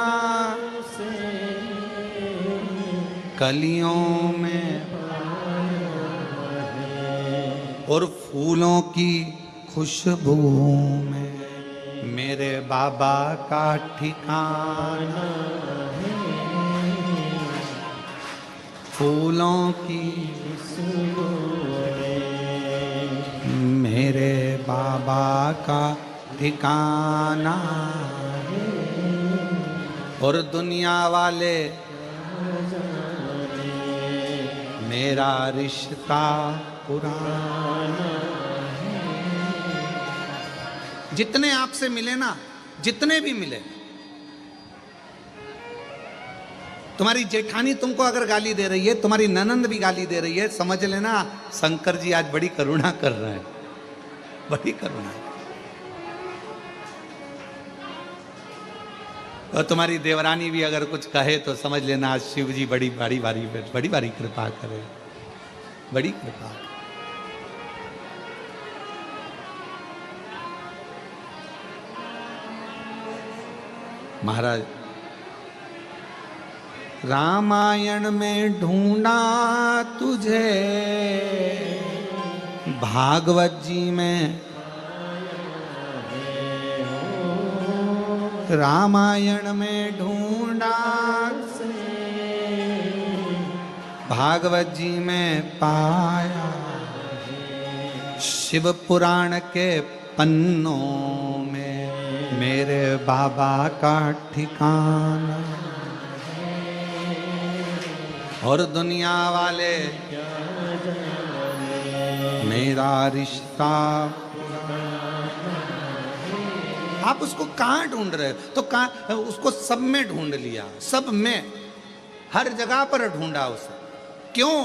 कलियों में, और फूलों की खुशबू में मेरे बाबा का ठिकाना है। फूलों की खुशबू में मेरे बाबा का ठिकाना है। और दुनिया वाले मेरा रिश्ता पुराना है। जितने आपसे मिले ना, जितने भी मिले, तुम्हारी जेठानी तुमको अगर गाली दे रही है, तुम्हारी ननंद भी गाली दे रही है, समझ लेना शंकर जी आज बड़ी करुणा कर रहे हैं, बड़ी करुणा। और तुम्हारी देवरानी भी अगर कुछ कहे तो समझ लेना आज शिव जी बड़ी भारी कृपा करे, बड़ी कृपा। महाराज रामायण में ढूंढा तुझे, भागवत जी में, रामायण में ढूंढा, भागवत जी में पाया, शिव पुराण के पन्नों में मेरे बाबा का ठिकाना। और दुनिया वाले मेरा रिश्ता। आप उसको कहाँ ढूंढ रहे हो, तो कहाँ, उसको सब में ढूंढ लिया, सब में, हर जगह पर ढूंढा उसे। क्यों?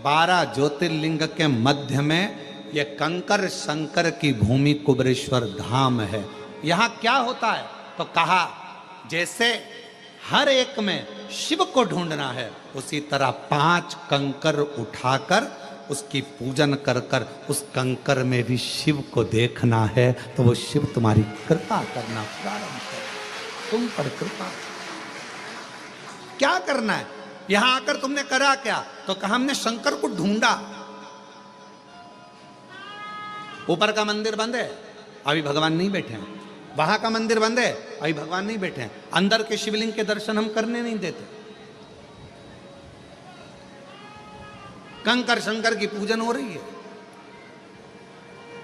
12 ज्योतिर्लिंग के मध्य में ये कंकर शंकर की भूमि कुबरेश्वर धाम है। यहाँ क्या होता है, तो कहा जैसे हर एक में शिव को ढूंढना है, उसी तरह 5 कंकर उठाकर उसकी पूजन कर कर उस कंकर में भी शिव को देखना है, तो वो शिव तुम्हारी कृपा करना प्रारंभ कर, तुम पर कृपा। क्या करना है? यहां आकर तुमने करा क्या? तो कहा हमने शंकर को ढूंढा। ऊपर का मंदिर बंद है, अभी भगवान नहीं बैठे हैं। वहां का मंदिर बंद है, अभी भगवान नहीं बैठे हैं। अंदर के शिवलिंग के दर्शन हम करने नहीं देते। कंकर शंकर की पूजन हो रही है।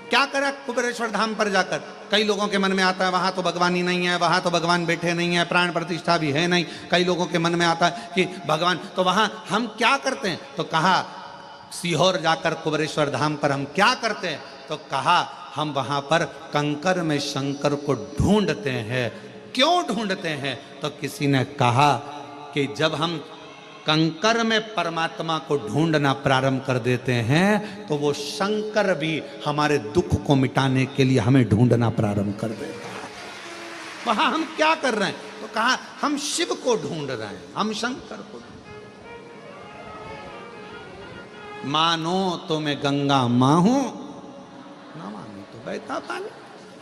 क्या करा कुबेरेश्वर धाम पर जाकर? कई लोगों के मन में आता है वहां तो भगवान ही नहीं है, वहां तो भगवान बैठे नहीं है, प्राण प्रतिष्ठा भी है नहीं। कई लोगों के मन में आता है कि भगवान, तो वहां हम क्या करते हैं? तो कहा सीहोर जाकर कुबेरेश्वर धाम पर हम क्या करते हैं? तो कहा हम वहां पर कंकर में शंकर को ढूंढते हैं। क्यों ढूंढते हैं? तो किसी ने कहा कि जब हम कंकर में परमात्मा को ढूंढना प्रारंभ कर देते हैं तो वो शंकर भी हमारे दुख को मिटाने के लिए हमें ढूंढना प्रारंभ कर देता है। वहां हम क्या कर रहे हैं? तो कहा हम शिव को ढूंढ रहे हैं, हम शंकर को। मानो तो मैं गंगा मां हूं, ना मानो तो बहता पानी।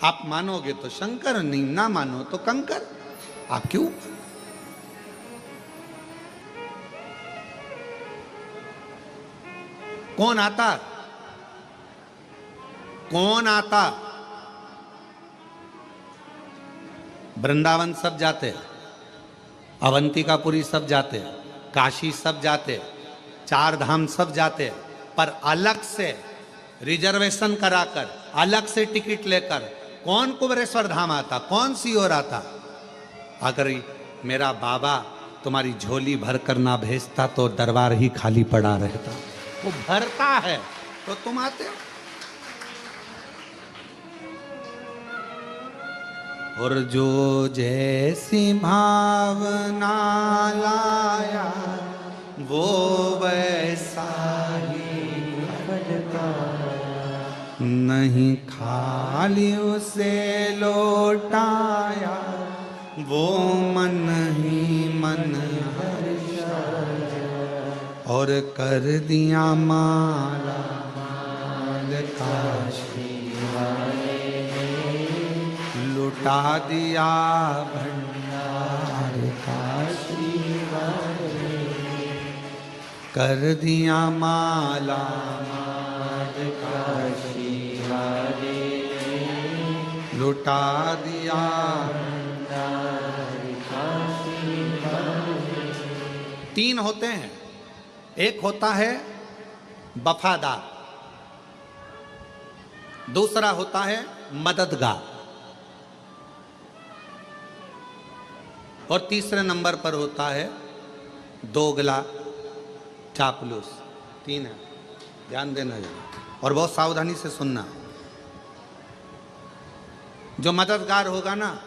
आप मानोगे तो शंकर, नहीं ना मानो तो कंकर। आप क्यों? कौन आता? कौन आता? वृंदावन सब जाते, अवंतिकापुरी सब जाते, काशी सब जाते, चार धाम सब जाते, पर अलग से रिजर्वेशन कराकर, अलग से टिकट लेकर कौन कुबेरेश्वर धाम आता? कौन सीहोर आता? अगर मेरा बाबा तुम्हारी झोली भर कर ना भेजता तो दरबार ही खाली पड़ा रहता। वो भरता है तो तुम आते हो। और जो जैसी भावना लाया वो वैसा ही नहीं, खाली उसे लौटाया वो मन ही मन और कर दिया माला माल काशी वाले, लुटा दिया भंडार काशी वाले, कर दिया माला माल काशी वाले, लुटा दिया भंडार काशी वाले। तीन होते हैं। एक होता है वफादार, दूसरा होता है मददगार, और तीसरे नंबर पर होता है दोगला चापलूस। तीन है, ध्यान देना जरा और बहुत सावधानी से सुनना। जो मददगार होगा ना,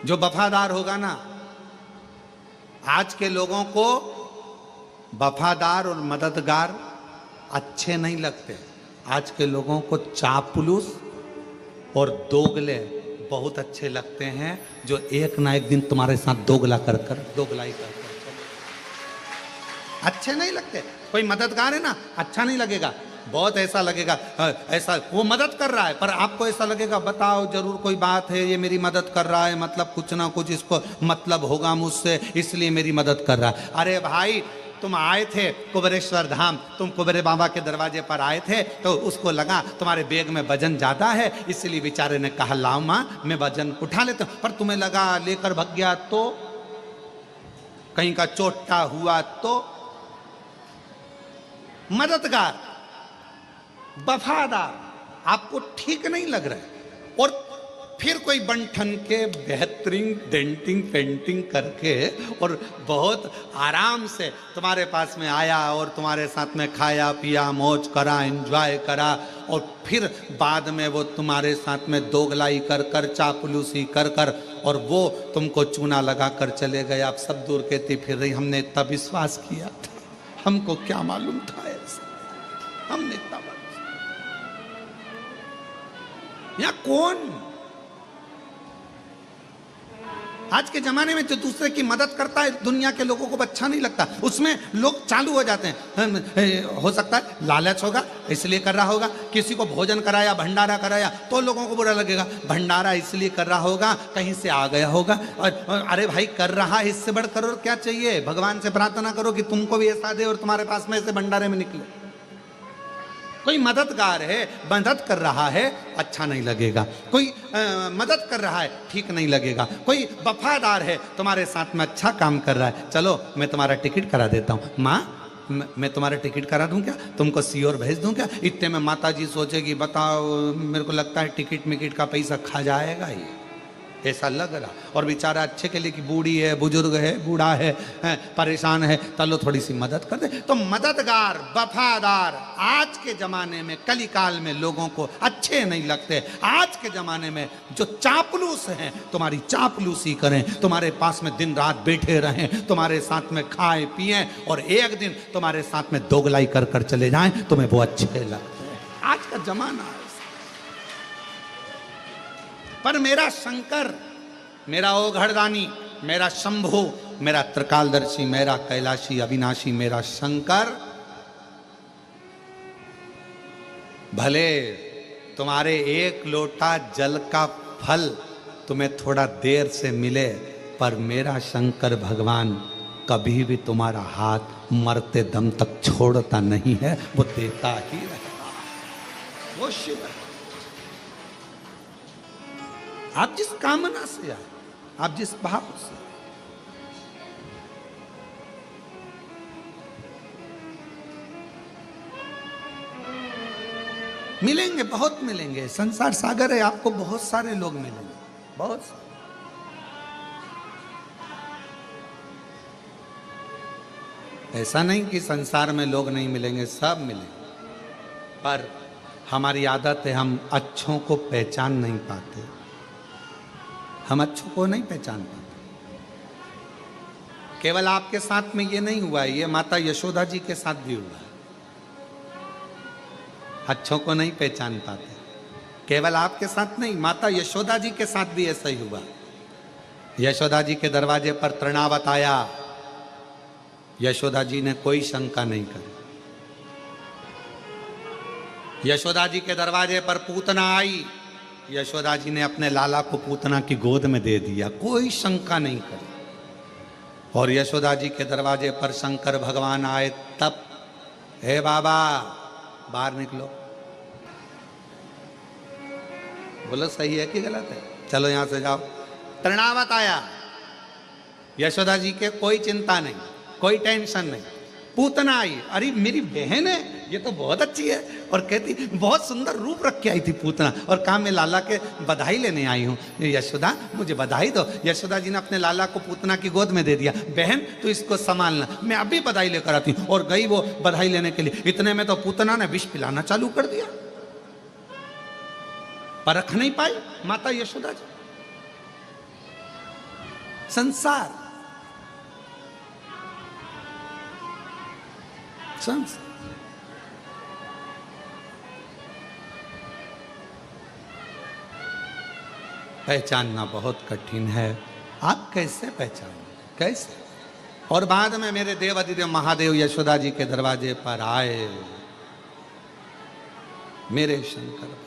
जो वफादार होगा ना, आज के लोगों को वफादार और मददगार अच्छे नहीं लगते। आज के लोगों को चापलूस और दोगले बहुत अच्छे लगते हैं, जो एक ना एक दिन तुम्हारे साथ दोगलाई कर कर अच्छे नहीं लगते। कोई मददगार है ना, अच्छा नहीं लगेगा, बहुत ऐसा लगेगा ऐसा वो मदद कर रहा है, पर आपको ऐसा लगेगा बताओ जरूर कोई बात है, ये मेरी मदद कर रहा है, मतलब कुछ ना कुछ इसको मतलब होगा मुझसे, इसलिए मेरी मदद कर रहा है। अरे भाई तुम आए थे कुबेरेश्वर धाम, तुम कुबेरे बाबा के दरवाजे पर आए थे, तो उसको लगा तुम्हारे बैग में वजन ज्यादा है, इसलिए बेचारे ने कहा लाओ माँ मैं वजन उठा लेता हूं। पर तुम्हें लगा लेकर भाग गया तो, कहीं का चोटा हुआ तो। मददगार वफादार आपको ठीक नहीं लग रहा है, और फिर कोई बंठन के बेहतरीन डेंटिंग पेंटिंग करके और बहुत आराम से तुम्हारे पास में आया और तुम्हारे साथ में खाया पिया मौज करा एंजॉय करा, और फिर बाद में वो तुम्हारे साथ में दोगलाई कर कर चापलूसी कर कर और वो तुमको चूना लगा कर चले गए। आप सब दूर कहती फिर रही हमने इतना विश्वास किया था, हमको क्या मालूम था ऐसा, हमने इतना या कौन आज के जमाने में जो दूसरे की मदद करता है दुनिया के लोगों को अच्छा नहीं लगता, उसमें लोग चालू हो जाते हैं। हो सकता है लालच होगा इसलिए कर रहा होगा, किसी को भोजन कराया भंडारा कराया तो लोगों को बुरा लगेगा, भंडारा इसलिए कर रहा होगा कहीं से आ गया होगा। और अरे भाई कर रहा है, इससे बढ़कर और क्या चाहिए। भगवान से प्रार्थना करो कि तुमको भी ऐसा दे और तुम्हारे पास में ऐसे भंडारे में निकले। कोई मददगार है, मदद कर रहा है, अच्छा नहीं लगेगा। कोई मदद कर रहा है, ठीक नहीं लगेगा। कोई वफादार है, तुम्हारे साथ में अच्छा काम कर रहा है, चलो मैं तुम्हारा टिकट करा देता हूँ। माँ मैं तुम्हारा टिकट करा दूं क्या, तुमको सीओर भेज दूं क्या। इतने में माता जी सोचेगी बताओ मेरे को लगता है टिकट मिकट का पैसा खा जाएगा ये, ऐसा लग रहा। और बेचारा अच्छे के लिए कि बूढ़ी है, बुजुर्ग है, बूढ़ा है, परेशान है, चलो थोड़ी सी मदद कर दे। तो मददगार वफादार आज के जमाने में कलिकाल में लोगों को अच्छे नहीं लगते। आज के जमाने में जो चापलूस हैं तुम्हारी चापलूसी करें, तुम्हारे पास में दिन रात बैठे रहें, तुम्हारे साथ में खाए पिए और एक दिन तुम्हारे साथ में दोगलाई कर कर चले जाएं, तुम्हें वो अच्छे लगते हैं। आज का जमाना है। पर मेरा शंकर, मेरा ओघड़दानी, मेरा शंभु, मेरा त्रिकालदर्शी, मेरा कैलाशी अविनाशी, मेरा शंकर भले तुम्हारे एक लोटा जल का फल तुम्हें थोड़ा देर से मिले, पर मेरा शंकर भगवान कभी भी तुम्हारा हाथ मरते दम तक छोड़ता नहीं है, वो देता ही रहेगा। वो शिव है। आप जिस कामना से आए, आप जिस भाव से, मिलेंगे, बहुत मिलेंगे। संसार सागर है, आपको बहुत सारे लोग मिलेंगे, बहुत सारे। ऐसा नहीं कि संसार में लोग नहीं मिलेंगे, सब मिलेंगे। पर हमारी आदत है हम अच्छों को पहचान नहीं पाते, हम अच्छों को नहीं पहचान पाते। केवल आपके साथ में ये नहीं हुआ, ये माता यशोदा जी के साथ भी हुआ। अच्छों को नहीं पहचान पाते। केवल आपके साथ नहीं, माता यशोदा जी के साथ भी ऐसा ही हुआ। यशोदा जी के दरवाजे पर तृणावत आया, यशोदा जी ने कोई शंका नहीं करी। यशोदा जी के दरवाजे पर पूतना आई, यशोदा जी ने अपने लाला को पूतना की गोद में दे दिया, कोई शंका नहीं करी। और यशोदा जी के दरवाजे पर शंकर भगवान आए तब, हे बाबा बाहर निकलो। बोलो सही है कि गलत है, चलो यहां से जाओ। तृणावत आया, यशोदा जी के कोई चिंता नहीं, कोई टेंशन नहीं। पूतना आई, अरे मेरी बहन है, ये तो बहुत अच्छी है। और कहती बहुत सुंदर रूप रख के आई थी पूतना, और कहा मैं लाला के बधाई लेने आई हूँ, यशोदा मुझे बधाई दो। यशोदा जी ने अपने लाला को पूतना की गोद में दे दिया, बहन तू इसको संभालना, मैं अभी बधाई लेकर आती हूँ। और गई वो बधाई लेने के लिए, इतने में तो पूतना ने विष पिलाना चालू कर दिया। परख नहीं पाई माता यशोदा जी। संसार पहचानना बहुत कठिन है। आप कैसे पहचानें, कैसे? और बाद में मेरे देव अधिदेव महादेव यशोदा जी के दरवाजे पर आए, मेरे शंकर।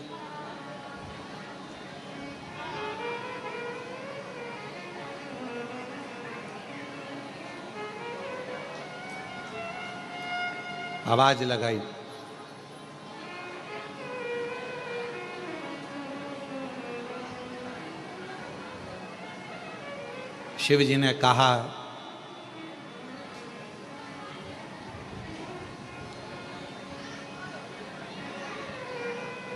आवाज लगाई, शिव जी ने कहा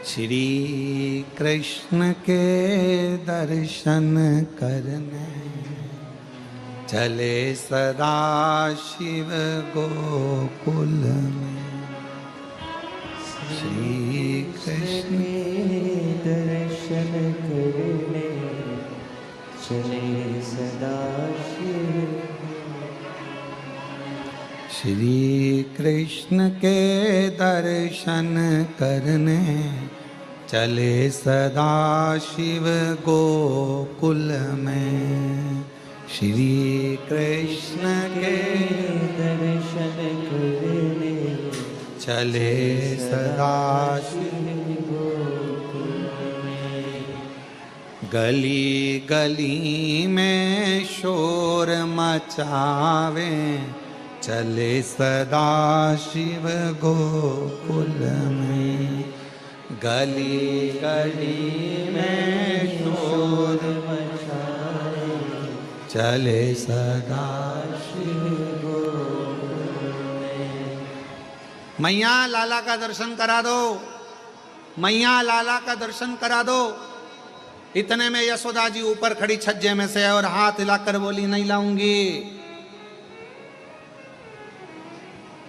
श्री कृष्ण के दर्शन करने चले सदा शिव गोकुल में। श्री कृष्ण दर्शन करने चले सदा शिव। श्री कृष्ण के दर्शन करने चले सदा शिव गोकुल में। श्री कृष्ण के दर्शन करने चले सदा गली गली में शोर मचावे चले सदा शिव गोकुल में। गली गली में शोर मचावे चले सदा शिव गोकुल में। मैया लाला का दर्शन करा दो, मैया लाला का दर्शन करा दो। इतने में यशोदा जी ऊपर खड़ी छज्जे में से और हाथ हिलाकर बोली, नहीं लाऊंगी।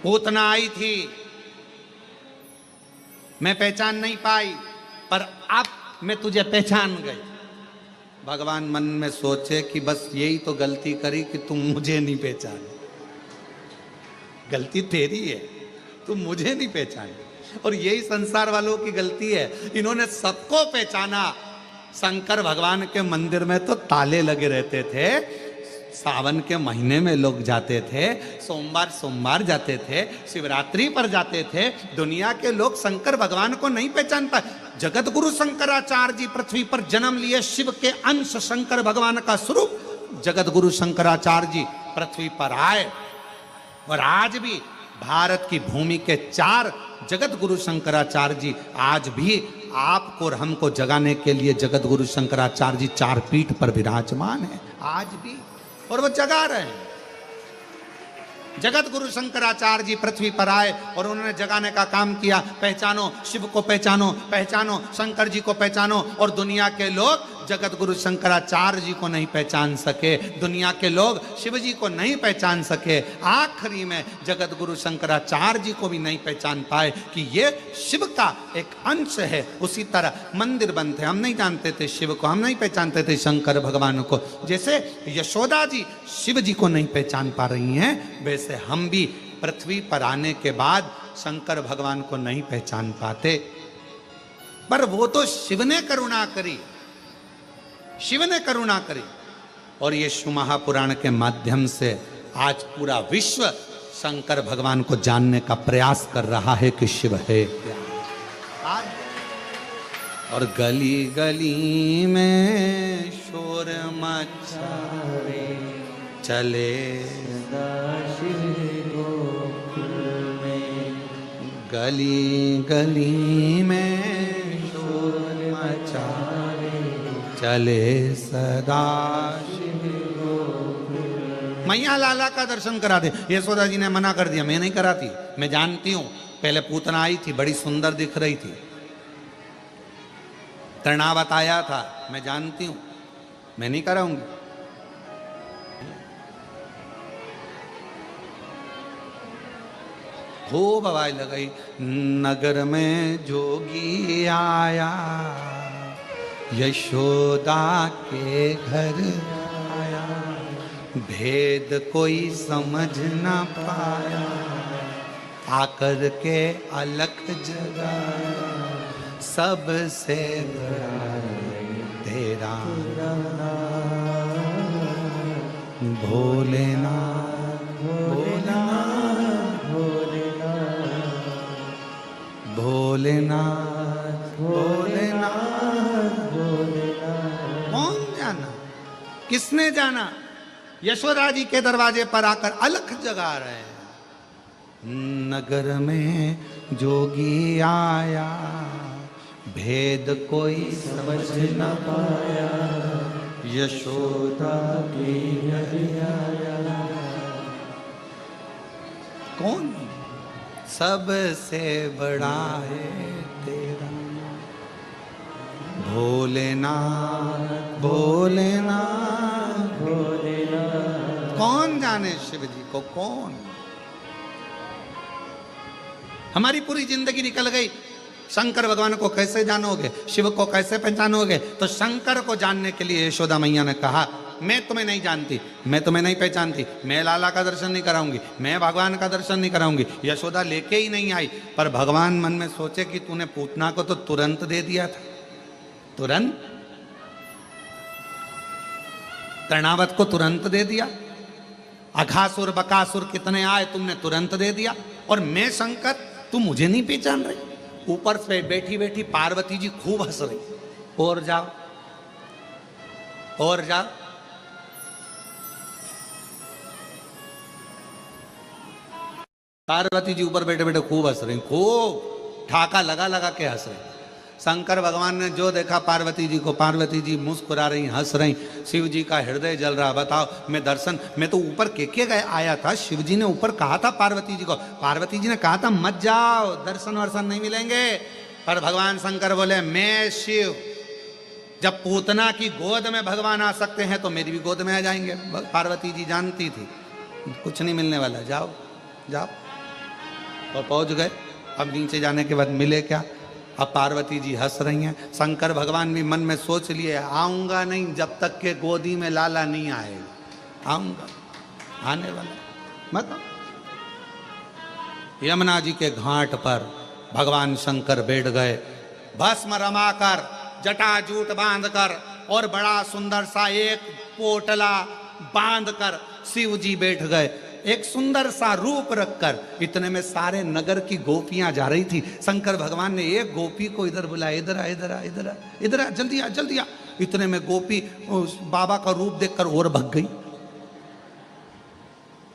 पूतना आई थी, मैं पहचान नहीं पाई, पर अब मैं तुझे पहचान गई। भगवान मन में सोचे कि बस यही तो गलती करी कि तुम मुझे नहीं पहचाने। गलती तेरी है, तुम मुझे नहीं पहचाने। और यही संसार वालों की गलती है, इन्होंने सबको पहचाना। शंकर भगवान के मंदिर में तो ताले लगे रहते थे। सावन के महीने में लोग जाते थे, सोमवार सोमवार जाते थे, शिवरात्रि पर जाते थे। दुनिया के लोग शंकर भगवान को नहीं पहचान पाए। जगत गुरु शंकराचार्य जी पृथ्वी पर जन्म लिए, शिव के अंश, शंकर भगवान का स्वरूप। जगत गुरु शंकराचार्य जी पृथ्वी पर आए और आज भी भारत की भूमि के 4 जगत गुरु शंकराचार्य जी आज भी आपको और हमको जगाने के लिए जगत गुरु शंकराचार्य जी 4 पीठ पर विराजमान है आज भी, और वो जगा रहे हैं। जगत गुरु शंकराचार्य जी पृथ्वी पर आए और उन्होंने जगाने का काम किया। पहचानो शिव को, पहचानो, पहचानो शंकर जी को, पहचानो। और दुनिया के लोग जगत गुरु शंकराचार्य जी को नहीं पहचान सके, दुनिया के लोग शिव जी को नहीं पहचान सके। आखिरी में जगत गुरु शंकराचार्य जी को भी नहीं पहचान पाए कि ये शिव का एक अंश है। उसी तरह मंदिर बनते, हम नहीं जानते थे शिव को, हम नहीं पहचानते थे शंकर भगवान को। जैसे यशोदा जी शिव जी को नहीं पहचान पा रही हैं, वैसे हम भी पृथ्वी पर आने के बाद शंकर भगवान को नहीं पहचान पाते। पर वो तो शिव ने करुणा करी, शिव ने करुणा करी। और ये शिव महापुराण के माध्यम से आज पूरा विश्व शंकर भगवान को जानने का प्रयास कर रहा है कि शिव है क्या। और गली गली में शोर मचावे चले गली गली में शोर मचावे चले सदा शिव गोकुल। मैया लाला का दर्शन करा दे। यशोदा जी ने मना कर दिया, मैं नहीं कराती, मैं जानती हूं। पहले पूतना आई थी, बड़ी सुंदर दिख रही थी, तृणावत आया था, मैं जानती हूं, मैं नहीं कराऊंगी। खूब आवाज लगाई, नगर में जोगी आया, यशोदा के घर आया, भेद कोई समझ न पाया, आकर के अलख जगाया, सबसे बड़ा तेरा भोलेनाथ, भोलेनाथ, भोलेनाथ, भोलेनाथ, भोलेनाथ, भोलेनाथ। कौन जाना, किसने जाना? यशोदा जी के दरवाजे पर आकर अलख जगा रहे हैं। नगर में जोगी आया, भेद कोई समझ न पाया, यशोदा की आया। कौन? सबसे बड़ा है तेरा भोलेनाथ, भोलेनाथ, भोलेनाथ। कौन जाने शिव जी को, कौन? हमारी पूरी जिंदगी निकल गई, शंकर भगवान को कैसे जानोगे, शिव को कैसे पहचानोगे? तो शंकर को जानने के लिए यशोदा मैया ने कहा, मैं तुम्हें नहीं जानती, मैं तुम्हें नहीं पहचानती, मैं लाला का दर्शन नहीं कराऊंगी, मैं भगवान का दर्शन नहीं कराऊंगी। यशोदा लेके ही नहीं आई। पर भगवान मन में सोचे कि तूने पूतना को तो तुरंत दे दिया था, तुरंत। तृणावत को तुरंत दे दिया, अघासुर बकासुर कितने आए तुमने तुरंत दे दिया, और मैं शंकर तुम मुझे नहीं पहचान रही। ऊपर से बैठी बैठी पार्वती जी खूब हंस रही। और जाओ और जाओ। पार्वती जी ऊपर बैठे बैठे खूब हंस रही, खूब ठाका लगा लगा के हंस रही। शंकर भगवान ने जो देखा पार्वती जी को, पार्वती जी मुस्कुरा रही, हंस रही, शिव जी का हृदय जल रहा। बताओ मैं दर्शन, मैं तो ऊपर के गए आया था, शिव जी ने ऊपर कहा था पार्वती जी को, पार्वती जी ने कहा था मत जाओ, दर्शन वर्शन नहीं मिलेंगे। पर भगवान शंकर बोले मैं शिव, जब पूतना की गोद में भगवान आ सकते हैं तो मेरी भी गोद में आ जाएंगे। पार्वती जी जानती थी कुछ नहीं मिलने वाला, जाओ जाओ। और पहुंच गए। अब नीचे जाने के बाद मिले क्या? अब पार्वती जी हंस रही हैं। शंकर भगवान भी मन में सोच लिए आऊंगा नहीं जब तक के गोदी में लाला नहीं आएगा, आऊंगा आने वाला मत। यमुना जी के घाट पर भगवान शंकर बैठ गए, भस्म रमाकर, जटाजूट बांधकर, और बड़ा सुंदर सा एक पोटला बांधकर शिव जी बैठ गए, एक सुंदर सा रूप रखकर। इतने में सारे नगर की गोपियां जा रही थी। शंकर भगवान ने एक गोपी को इधर बुलाया, इधर आ इधर आ इधर आ इधर आ, जल्दी आ जल्दी आ। इतने में गोपी बाबा का रूप देखकर और भग गई।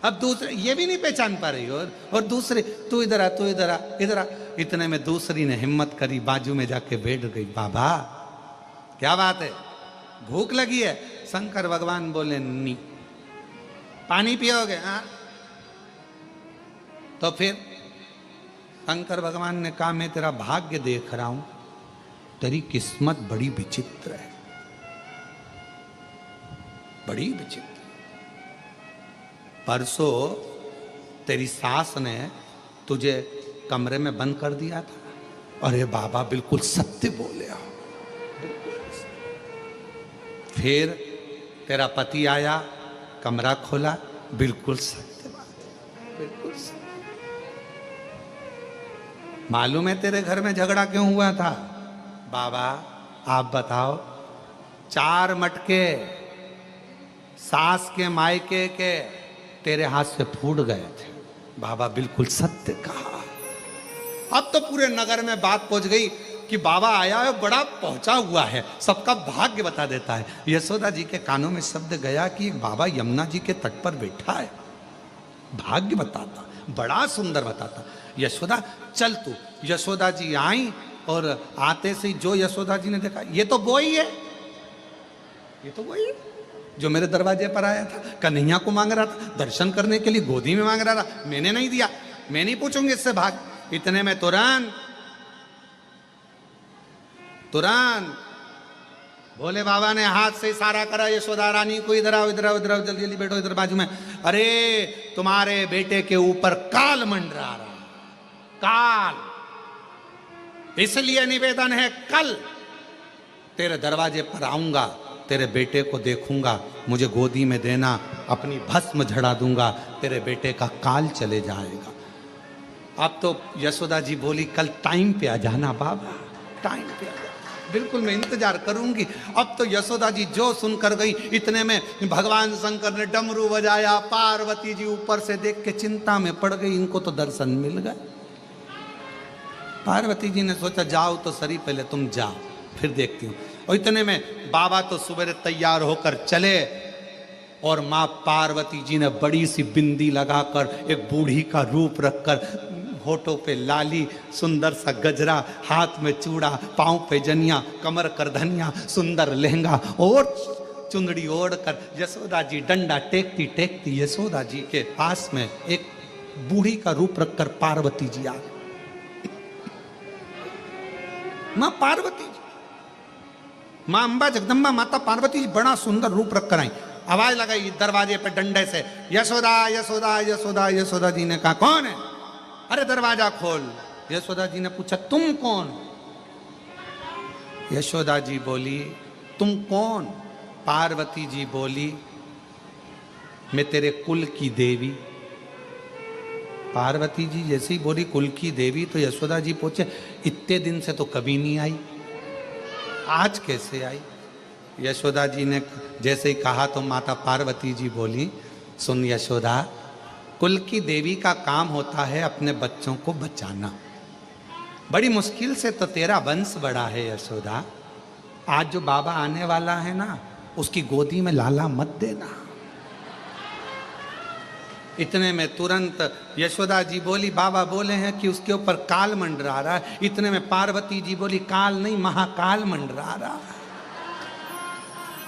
अब दूसरे ये भी नहीं पहचान पा रही, और दूसरे तू इधर आ तू इधर आ इधर आ। इतने में दूसरी ने हिम्मत करी, बाजू में जाके बैठ गई। बाबा क्या बात है, भूख लगी है? शंकर भगवान बोले नहीं। पानी पियोगे? हाँ। तो फिर शंकर भगवान ने कहा मैं तेरा भाग्य देख रहा हूं, तेरी किस्मत बड़ी विचित्र है, बड़ी विचित्र। परसों तेरी सास ने तुझे कमरे में बंद कर दिया था। अरे बाबा बिल्कुल सत्य बोले हो। फिर तेरा पति आया, कमरा खोला, बिल्कुल सत्य बात, बिल्कुल सत्य। मालूम है तेरे घर में झगड़ा क्यों हुआ था? बाबा आप बताओ। 4 मटके सास के मायके के तेरे हाथ से फूट गए थे। बाबा बिल्कुल सत्य कहा। अब तो पूरे नगर में बात पहुंच गई कि बाबा आया है, बड़ा पहुंचा हुआ है, सबका भाग्य बता देता है। यशोदा जी के कानों में शब्द गया कि एक बाबा यमुना जी के तट पर बैठा है, भाग्य बताता, बड़ा सुंदर बताता। यशोदा चल तू। यशोदा जी आई, और आते से जो यशोदा जी ने देखा, ये तो वो ही है, ये तो वही है जो मेरे दरवाजे पर आया था, कन्हैया को मांग रहा था, दर्शन करने के लिए गोदी में मांग रहा था, मैंने नहीं दिया, मैं नहीं पूछूंगी इससे भाग। इतने में तुरंत भोले बाबा ने हाथ से इशारा करा, यशोदा रानी को इधर आओ इधर आओ इधर आओ, जल्दी जल्दी बैठो इधर बाजू में। अरे तुम्हारे बेटे के ऊपर काल मंडरा रहा, काल, इसलिए निवेदन है कल तेरे दरवाजे पर आऊंगा, तेरे बेटे को देखूंगा, मुझे गोदी में देना, अपनी भस्म झड़ा दूंगा, तेरे बेटे का काल चले जाएगा। अब तो यशोदा जी बोली कल टाइम पे आ जाना बाबा, टाइम पे आ जाना, बिल्कुल मैं इंतजार करूंगी। अब तो यशोदा जी जो सुनकर गई। इतने में भगवान शंकर ने डमरू बजाया, पार्वती जी ऊपर से देख के चिंता में पड़ गई, इनको तो दर्शन मिल गए। पार्वती जी ने सोचा जाओ तो सही, पहले तुम जाओ फिर देखती हूँ। और इतने में बाबा तो सुबह तैयार होकर चले, और माँ पार्वती जी ने बड़ी सी बिंदी लगाकर, एक बूढ़ी का रूप रखकर, होठों पे लाली, सुंदर सा गजरा, हाथ में चूड़ा, पांव पे जनिया, कमर करधनिया, सुंदर लहंगा और चुंदड़ी ओढ़कर यशोदा जी डंडा टेकती टेकती यशोदा जी के पास में एक बूढ़ी का रूप रखकर पार्वती जी आ गई। मां पार्वती जी, मां अंबा जगदम्बा माता पार्वती जी बड़ा सुंदर रूप रखकर आई। आवाज लगाई दरवाजे पे डंडे से, यशोदा यशोदा यशोदा। यशोदा जी ने कहा कौन है? अरे दरवाजा खोल। यशोदा जी ने पूछा तुम कौन? यशोदा जी बोली तुम कौन? पार्वती जी बोली मैं तेरे कुल की देवी। पार्वती जी जैसे ही बोली कुल की देवी, तो यशोदा जी पूछे इतने दिन से तो कभी नहीं आई, आज कैसे आई? यशोदा जी ने जैसे ही कहा तो माता पार्वती जी बोली, सुन यशोदा, कुल की देवी का काम होता है अपने बच्चों को बचाना। बड़ी मुश्किल से तो तेरा वंश बड़ा है यशोदा। आज जो बाबा आने वाला है ना, उसकी गोदी में लाला मत देना। इतने में तुरंत यशोदा जी बोली, बाबा बोले हैं कि उसके ऊपर काल मंडरा रहा है। इतने में पार्वती जी बोली, काल नहीं महाकाल मंडरा रहा है।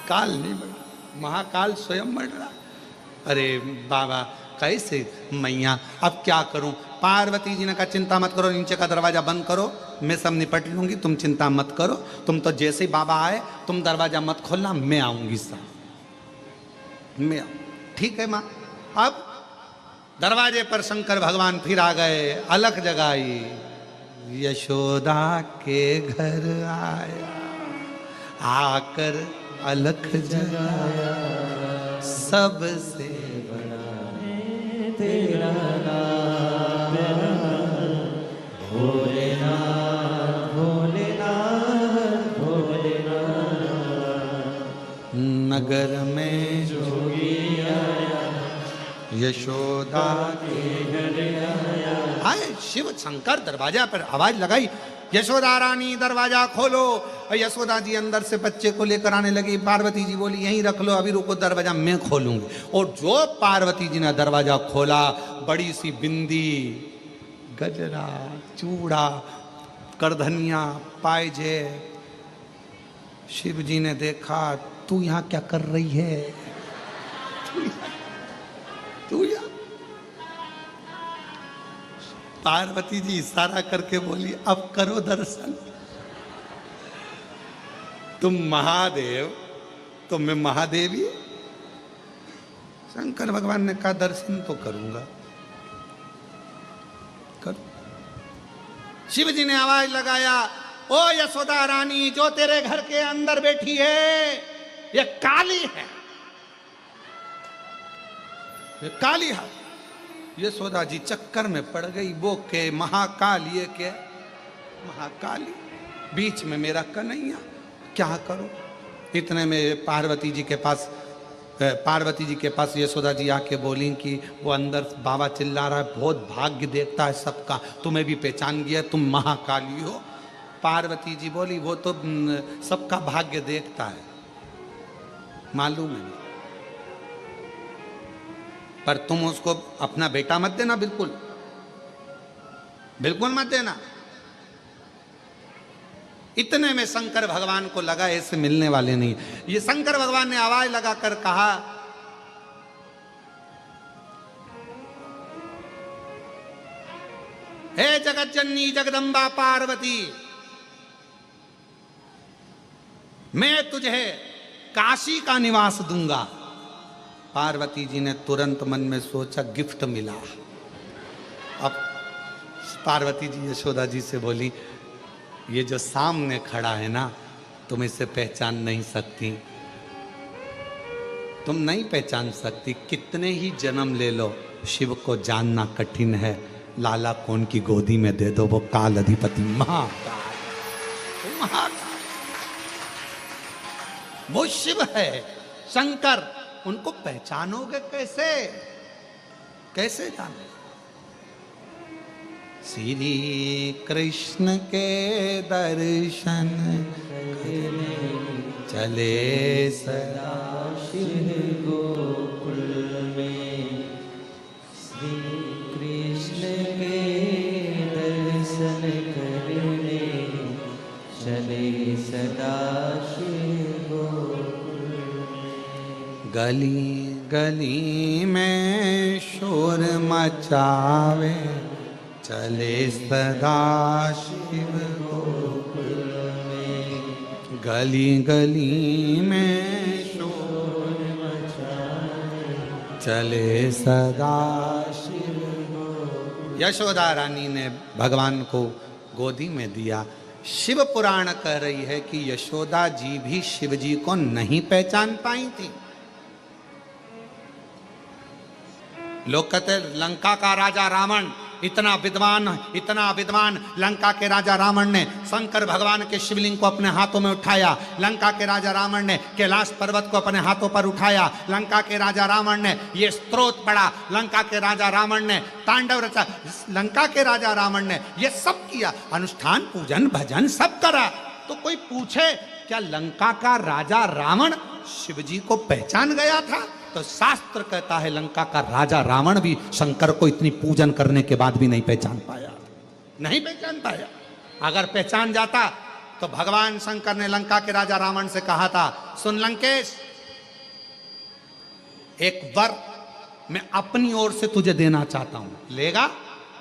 काल नहीं मंडरा, महाकाल स्वयं मंडरा। अरे बाबा कैसे मैया, अब क्या करूं? पार्वती जी ने कहा, चिंता मत करो, नीचे का दरवाजा बंद करो, मैं सब निपट लूंगी, तुम चिंता मत करो। तुम तो जैसे ही बाबा आए तुम दरवाजा मत खोलना, मैं आऊंगी सब, मैं आऊं। ठीक है माँ। अब दरवाजे पर शंकर भगवान फिर आ गए, अलख जगाई, यशोदा के घर आया, आकर अलख जगाया, सबसे तेरा नाम भोलेनाथ भोलेनाथ भोलेनाथ। नगर में जोगी आया, यशोदा के घर आया। आए शिव शंकर दरवाजा पर आवाज लगाई, यशोदा रानी दरवाजा खोलो। और यशोदा जी अंदर से बच्चे को लेकर आने लगी। पार्वती जी बोली, यहीं रख लो, अभी रुको, दरवाजा मैं खोलूंगी। और जो पार्वती जी ने दरवाजा खोला, बड़ी सी बिंदी, गजरा, चूड़ा, करधनिया, पायजे। शिव जी ने देखा, तू यहां क्या कर रही है? तू यहाँ? पार्वती जी इशारा करके बोली, अब करो दर्शन। तुम महादेव तो मैं महादेवी। शंकर भगवान ने कहा, दर्शन तो करूंगा, करो। शिव जी ने आवाज लगाया, ओ यशोदा रानी, जो तेरे घर के अंदर बैठी है ये काली है, ये काली है। यशोदा जी चक्कर में पड़ गई। वो के महाकाल, ये के महाकाली, बीच में मेरा कन्हैया, क्या करूं? इतने में पार्वती जी के पास यशोदा जी आके बोली कि वो अंदर बाबा चिल्ला रहा है, बहुत भाग्य देखता है सबका, तुम्हें भी पहचान गया, तुम महाकाली हो। पार्वती जी बोली, वो तो सबका भाग्य देखता है, मालूम है, पर तुम उसको अपना बेटा मत देना, बिल्कुल बिल्कुल मत देना। इतने में शंकर भगवान को लगा ऐसे मिलने वाले नहीं। ये शंकर भगवान ने आवाज लगाकर कहा, हे जगत जननी जगदम्बा पार्वती, मैं तुझे काशी का निवास दूंगा। पार्वती जी ने तुरंत मन में सोचा, गिफ्ट मिला। अब पार्वती जी यशोदा जी से बोली, ये जो सामने खड़ा है ना, तुम इसे पहचान नहीं सकती, तुम नहीं पहचान सकती। कितने ही जन्म ले लो, शिव को जानना कठिन है। लाला कौन की गोदी में दे दो, वो काल अधिपति महाकाल, महाकाल, वो शिव है, शंकर। उनको पहचानोगे कैसे? कैसे जानो? श्री कृष्ण के दर्शन करने चले सदा शिव गोकुल में। श्री कृष्ण के दर्शन करने चले सदा शिव गोकुल में। गली गली में शोर मचावे चले सदा शिव गोकुल में। गली गली में शोर मचावे चले सदा शिव गोकुल। यशोदा रानी ने भगवान को गोदी में दिया। शिव पुराण कह रही है कि यशोदा जी भी शिव जी को नहीं पहचान पाई थी। लोग कहते लंका का राजा रावण इतना विद्वान लंका के राजा रावण ने शंकर भगवान के शिवलिंग को अपने हाथों में उठाया। लंका के राजा रावण ने कैलाश पर्वत को अपने हाथों पर उठाया। लंका के राजा रावण ने ये स्तोत्र पढ़ा। लंका के राजा रावण ने तांडव रचा। लंका के राजा रावण ने ये सब किया, अनुष्ठान पूजन भजन सब करा। तो कोई पूछे क्या लंका का राजा रावण शिवजी को पहचान गया था? तो शास्त्र कहता है लंका का राजा रावण भी शंकर को इतनी पूजन करने के बाद भी नहीं पहचान पाया, नहीं पहचान पाया। अगर पहचान जाता तो भगवान शंकर ने लंका के राजा रावण से कहा था, सुन लंकेश, एक वर मैं अपनी ओर से तुझे देना चाहता हूं, लेगा?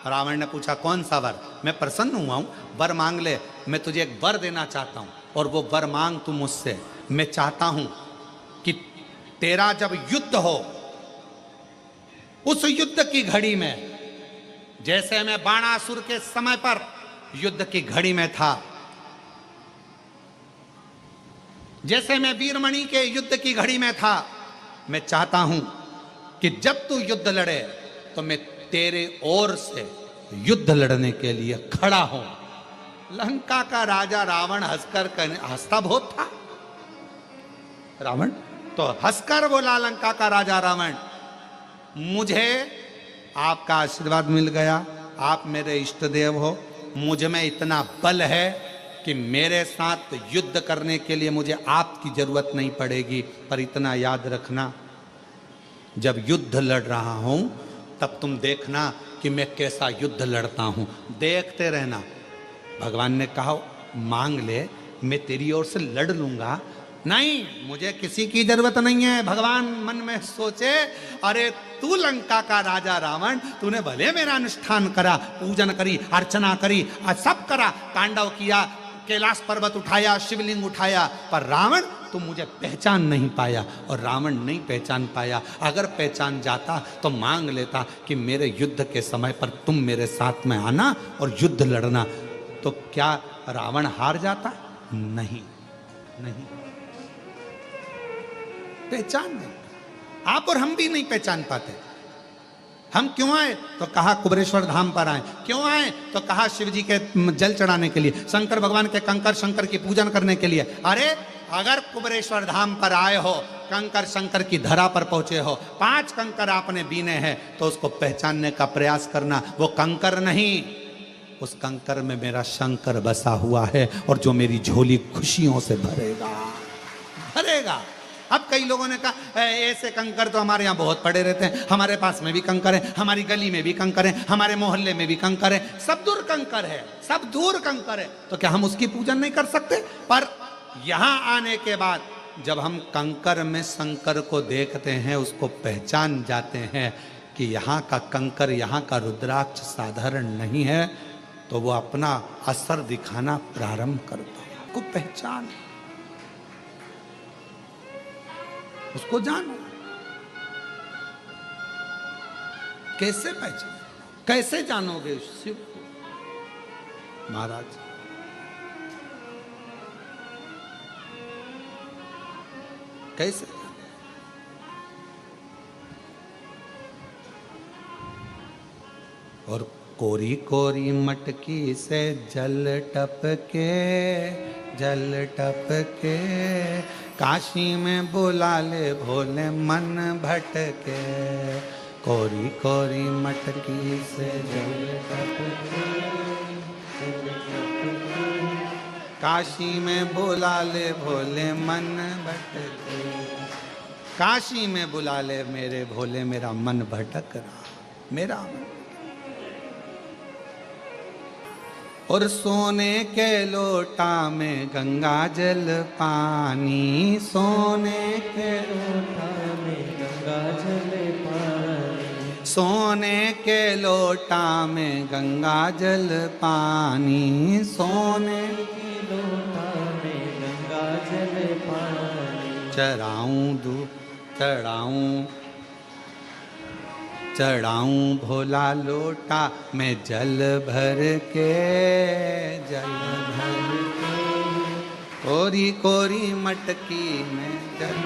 रावण ने पूछा कौन सा वर? मैं प्रसन्न हुआ हूं, वर मांग ले, मैं तुझे एक वर देना चाहता हूं और वो वर मांग तू मुझसे। मैं चाहता हूं कि तेरा जब युद्ध हो, उस युद्ध की घड़ी में, जैसे मैं बाणासुर के समय पर युद्ध की घड़ी में था, जैसे मैं वीरमणि के युद्ध की घड़ी में था, मैं चाहता हूं कि जब तू युद्ध लड़े तो मैं तेरे ओर से युद्ध लड़ने के लिए खड़ा हूं। लंका का राजा रावण हंसता बहुत था। रावण तो हंसकर बोला, लंका का राजा रावण, मुझे आपका आशीर्वाद मिल गया, आप मेरे इष्ट देव हो, मुझ में इतना बल है कि मेरे साथ युद्ध करने के लिए मुझे आपकी जरूरत नहीं पड़ेगी। पर इतना याद रखना, जब युद्ध लड़ रहा हूं तब तुम देखना कि मैं कैसा युद्ध लड़ता हूं, देखते रहना। भगवान ने कहा मांग ले, मैं तेरी ओर से लड़ लूंगा। नहीं, मुझे किसी की जरूरत नहीं है। भगवान मन में सोचे, अरे तू लंका का राजा रावण, तूने भले मेरा अनुष्ठान करा, पूजन करी, अर्चना करी, सब करा, तांडव किया, कैलाश पर्वत उठाया, शिवलिंग उठाया, पर रावण तू मुझे पहचान नहीं पाया। और रावण नहीं पहचान पाया। अगर पहचान जाता तो मांग लेता कि मेरे युद्ध के समय पर तुम मेरे साथ में आना और युद्ध लड़ना। तो क्या रावण हार जाता? नहीं, नहीं, पहचान नहीं। आप और हम भी नहीं पहचान पाते। हम क्यों आए? तो कहा कुबेरेश्वर धाम पर आए। क्यों आए? तो कहा शिव जी के जल चढ़ाने के लिए, शंकर भगवान के कंकर शंकर की पूजन करने के लिए। अरे अगर कुबेरेश्वर धाम पर आए हो, कंकर शंकर की धरा पर पहुंचे हो, 5 कंकर आपने बीने हैं, तो उसको पहचानने का प्रयास करना। वो कंकर नहीं, उस कंकर में मेरा शंकर बसा हुआ है और जो मेरी झोली खुशियों से भरेगा, भरेगा। अब कई लोगों ने कहा ऐसे कंकर तो हमारे यहाँ बहुत पड़े रहते हैं, हमारे पास में भी कंकर है, हमारी गली में भी कंकर है, हमारे मोहल्ले में भी कंकर है, सब दूर कंकर है, सब दूर कंकर है। तो क्या हम उसकी पूजन नहीं कर सकते? पर यहाँ आने के बाद जब हम कंकर में शंकर को देखते हैं, उसको पहचान जाते हैं कि यहाँ का कंकर, यहाँ का रुद्राक्ष साधारण नहीं है, तो वो अपना असर दिखाना प्रारंभ करता है। आपको पहचान, उसको जानो। कैसे पहचान, कैसे जानोगे शिव को? महाराज कैसे? और कोरी कोरी मटकी से जल टपके, जल टपके, काशी में बुला ले भोले मन भटके। कोरी कोरी मटकी से जल टपके, काशी में बुला ले भोले मन भटके। काशी में बुला ले मेरे भोले, मेरा मन भटक रहा, मेरा मन। और सोने के लोटा में गंगा जल पानी, सोने के लोटा में गंगा जल पानी, सोने के लोटा में गंगा जल पानी, सोने के लोटा में गंगा जल पानी। चढ़ाऊं दूध, चढ़ाऊं, चढ़ाऊं भोला लोटा में जल भर के, जल भर के। कोरी कोरी मटकी में जल,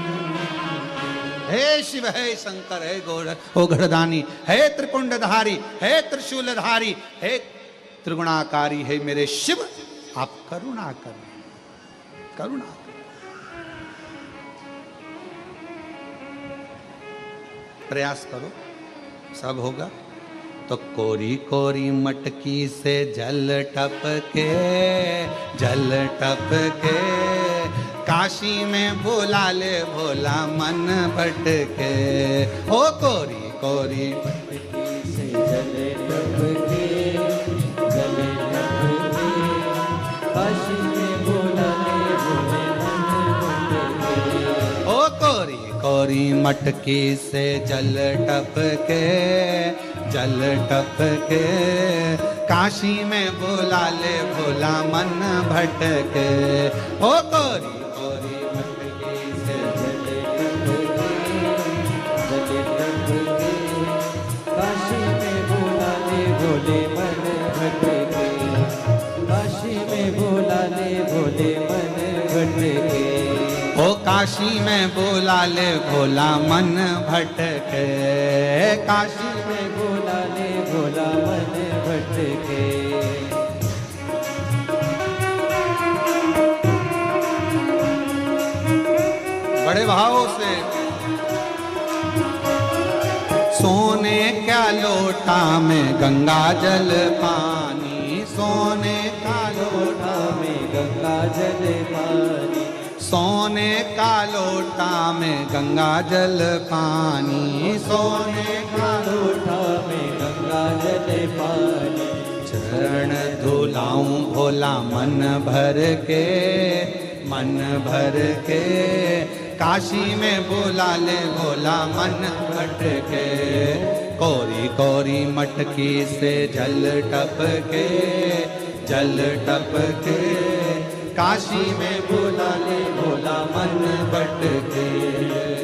हे शिव, हे शंकर, हे गोगढ़दानी, हे त्रिपुंडधारी, हे त्रिशूलधारी, हे त्रिगुणाकारी, हे मेरे शिव, आप करुणा करें, करुणा करें। प्रयास करो, सब होगा। तो कोरी कोरी मटकी से जल टपके, जल टपके, काशी में भोला ले भोला मन भटके। ओ कोरी कोरी मटकी से जल टपके, जल टपके, काशी में भोला ले भोले मन भटके। ओ कोरी कोरी मटकी से जल टपके, जल टपके, काशी में भोला ले भोला मन भटके। ओ कोरी कोरी मटकी से जल टपके, जल टपके, काशी में भोला ले भोले मन भटके। काशी में भोला ले भोले मन भटके। ओ काशी में भोला ले भोला मन भटके, काशी में भोला ले भोला मन भटके। बड़े भाव से। सोने क्या लोटा में गंगा जल पानी, सोने का लोटा में गंगा जल पानी। सोने का लोटा में गंगा जल पानी, सोने का लोटा में गंगा जल पानी। चरण धुलाऊं भोला मन भर के, मन भर के, काशी में भोला ले भोला मन भटके। कोरी कोरी मटकी से जल टपके, जल टपके, काशी में भोला ले भोला मन भटके।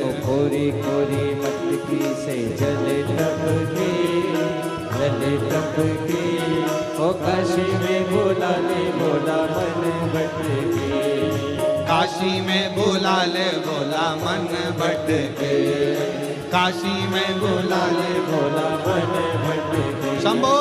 ओ कोरी कोरी मटकी से जल टपके, जल टपके, ओ काशी में भोला ले भोला मन भटके। काशी में भोला ले भोला मन भटके, काशी में भोला ले भोला मन भटके। शंभो।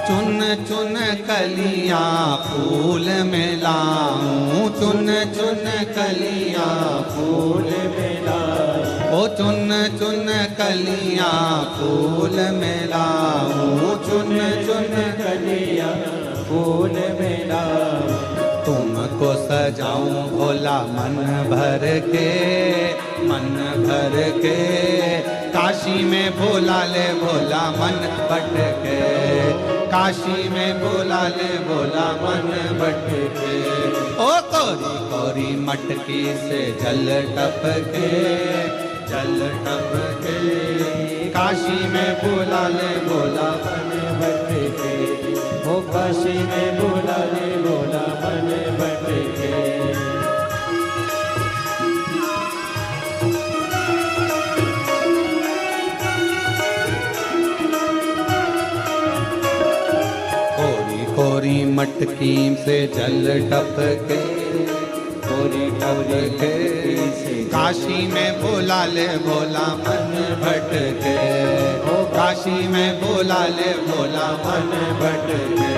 चुन चुन कलियां फूल में लाऊं, चुन चुन कलियां फूल में लाऊं। ओ चुन चुन कलियां फूल में लाऊं, चुन चुन कलियां फूल में लाऊं। तुमको सजाऊं भोला मन भर के, मन भर के, काशी में भोला ले भोला मन भटके। काशी में भोला ले भोला मन भटके। ओ कोरी कोरी मटकी से जल टपके, जल टपके, काशी में भोला ले भोला मन भटके। ओ काशी में भोला ले भोला मन भटके। कोरी मटकी से जल टपके, कोरी टपके, काशी में भोला ले भोला मन भटके। काशी में भोला ले भोला मन भटके,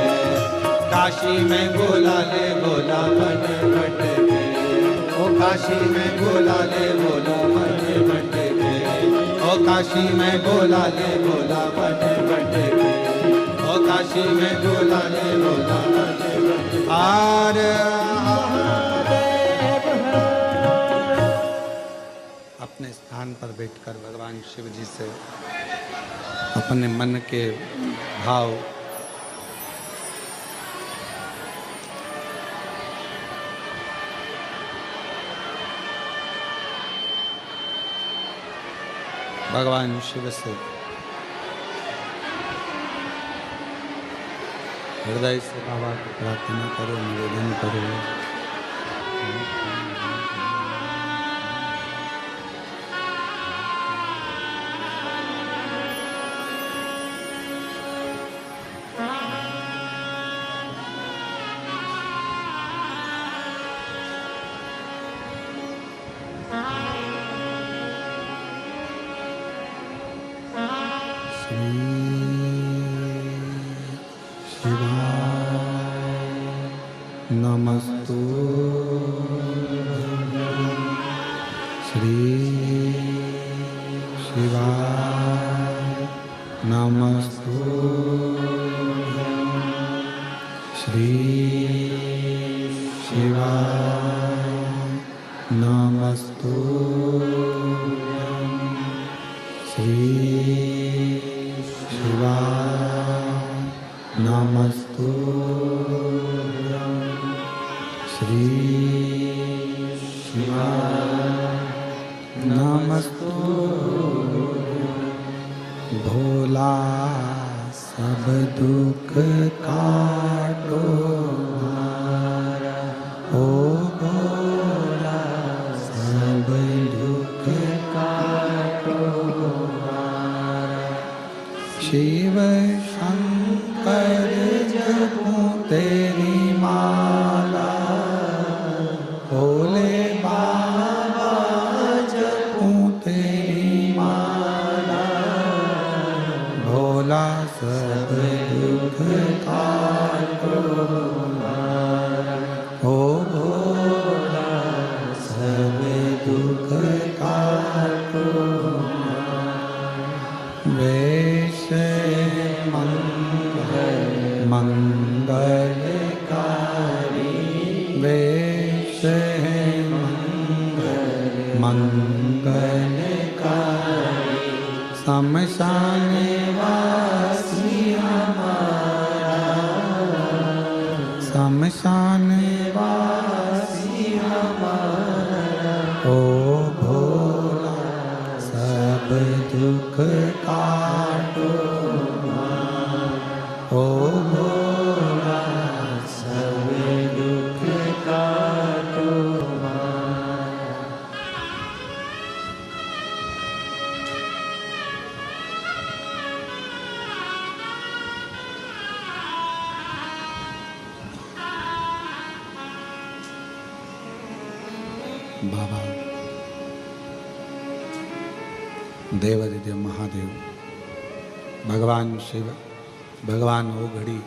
काशी में भोला ले भोला मन भटके। ओ काशी में भोला ले भोला मन भटके, ओ काशी में भोला ले भोला मन भटके, ओ काशी में भोला ले भोला मन भटके। आर अपने स्थान पर बैठकर भगवान शिव जी से अपने मन के भाव भगवान शिव से हृदय से बाबा को प्रार्थना करो, निवेदन करो। नमस्तु श्री शिवाय नमस्तु श्री शिवाय नमस्तु श्री शिवाय नमस्तु श्री शिवाय नमस्तु भोला सब दुख काटो ओ भोला सब दुख काटो शिव शंकर जपो तेरी माला भोले बाबा जपो तेरी माला भोला सब दुख काटो ओ भोला सब दुख काटो वेश मंगलकारी वेश मंगलकारी शमशान वासी हमारा शमशान वासी हमारा ओ भोला सब दुख काटो ओ भोला सब दुख काटो बाबा देवादिदेव महादेव भगवान शिव भगवान ओघड़ी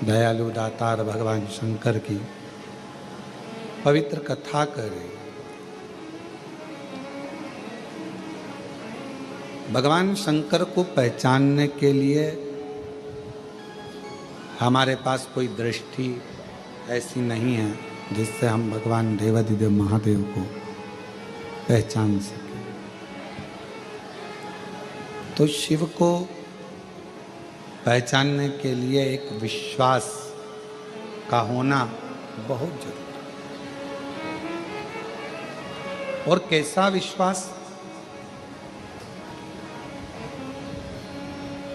दयालु दातार भगवान शंकर की पवित्र कथा करें। भगवान शंकर को पहचानने के लिए हमारे पास कोई दृष्टि ऐसी नहीं है जिससे हम भगवान देवादिदेव महादेव को पहचान सकें। तो शिव को पहचानने के लिए एक विश्वास का होना बहुत जरूरी है। और कैसा विश्वास,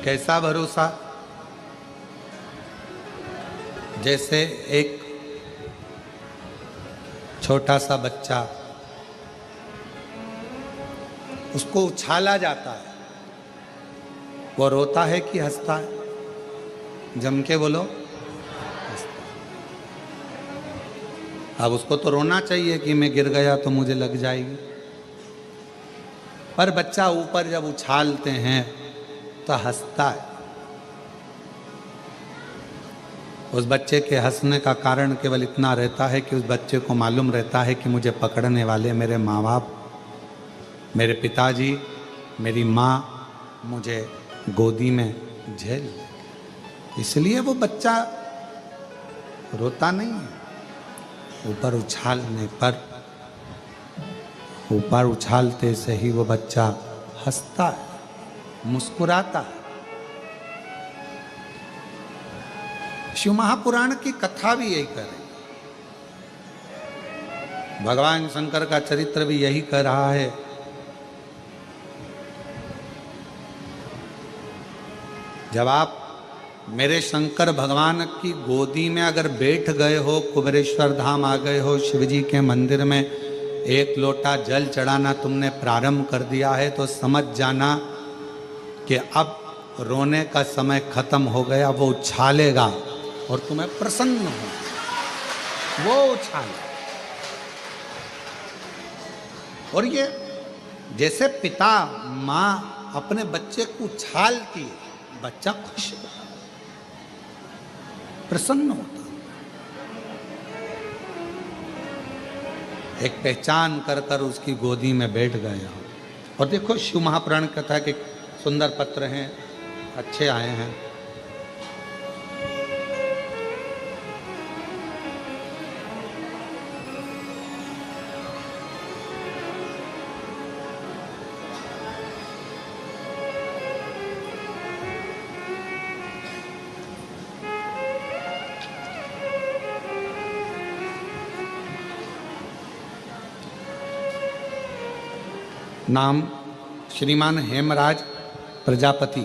कैसा भरोसा? जैसे एक छोटा सा बच्चा, उसको उछाला जाता है, वो रोता है कि हंसता है? जम के बोलो, हंसता है। अब उसको तो रोना चाहिए कि मैं गिर गया तो मुझे लग जाएगी, पर बच्चा ऊपर जब उछालते हैं तो हंसता है। उस बच्चे के हंसने का कारण केवल इतना रहता है कि उस बच्चे को मालूम रहता है कि मुझे पकड़ने वाले मेरे माँ बाप, मेरे पिताजी, मेरी माँ मुझे गोदी में झेल, इसलिए वो बच्चा रोता नहीं है। ऊपर उछालने पर, ऊपर उछालते से ही वो बच्चा हंसता है, मुस्कुराता है। शिव महापुराण की कथा भी यही कर रही, भगवान शंकर का चरित्र भी यही कह रहा है। जब आप मेरे शंकर भगवान की गोदी में अगर बैठ गए हो, कुबेरेश्वर धाम आ गए हो, शिव जी के मंदिर में एक लोटा जल चढ़ाना तुमने प्रारंभ कर दिया है, तो समझ जाना कि अब रोने का समय खत्म हो गया। वो उछालेगा और तुम्हें प्रसन्न हो, वो उछाले। और ये जैसे पिता माँ अपने बच्चे को उछालती है, बच्चा खुश होता, प्रसन्न होता, एक पहचान कर कर उसकी गोदी में बैठ गया। और देखो शिव महापुराण कथा के सुंदर पत्र हैं, अच्छे आए हैं। नाम श्रीमान हेमराज प्रजापति,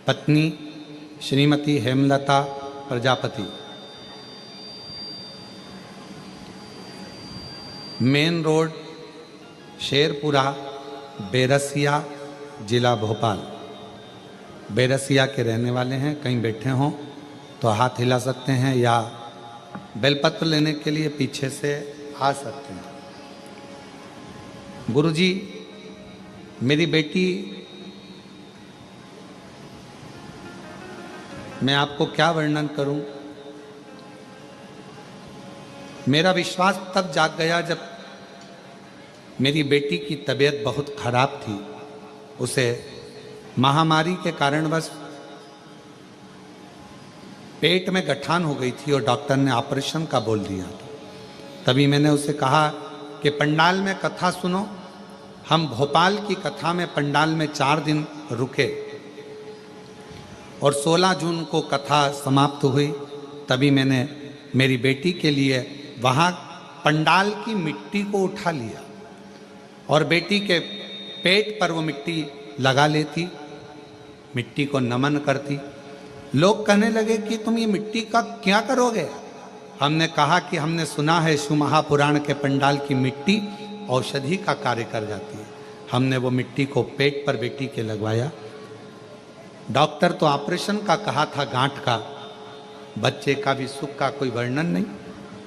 पत्नी श्रीमती हेमलता प्रजापति। मेन रोड शेरपुरा, बेरसिया, जिला भोपाल। बेरसिया के रहने वाले हैं। कहीं बैठे हों तो हाथ हिला सकते हैं या बेलपत्र लेने के लिए पीछे से आ सकते हैं। गुरुजी, मेरी बेटी, मैं आपको क्या वर्णन करूं। मेरा विश्वास तब जाग गया जब मेरी बेटी की तबीयत बहुत खराब थी। उसे महामारी के कारणवश पेट में गठान हो गई थी और डॉक्टर ने ऑपरेशन का बोल दिया था। तभी मैंने उसे कहा कि पंडाल में कथा सुनो। हम भोपाल की कथा में पंडाल में 4 दिन रुके और 16 जून को कथा समाप्त हुई। तभी मैंने मेरी बेटी के लिए वहाँ पंडाल की मिट्टी को उठा लिया और बेटी के पेट पर वो मिट्टी लगा लेती, मिट्टी को नमन करती। लोग कहने लगे कि तुम ये मिट्टी का क्या करोगे। हमने कहा कि हमने सुना है शिव महापुराण के पंडाल की मिट्टी औषधि का कार्य कर जाती है। हमने वो मिट्टी को पेट पर बेटी के लगवाया। डॉक्टर तो ऑपरेशन का कहा था, गांठ का, बच्चे का भी सुख का कोई वर्णन नहीं।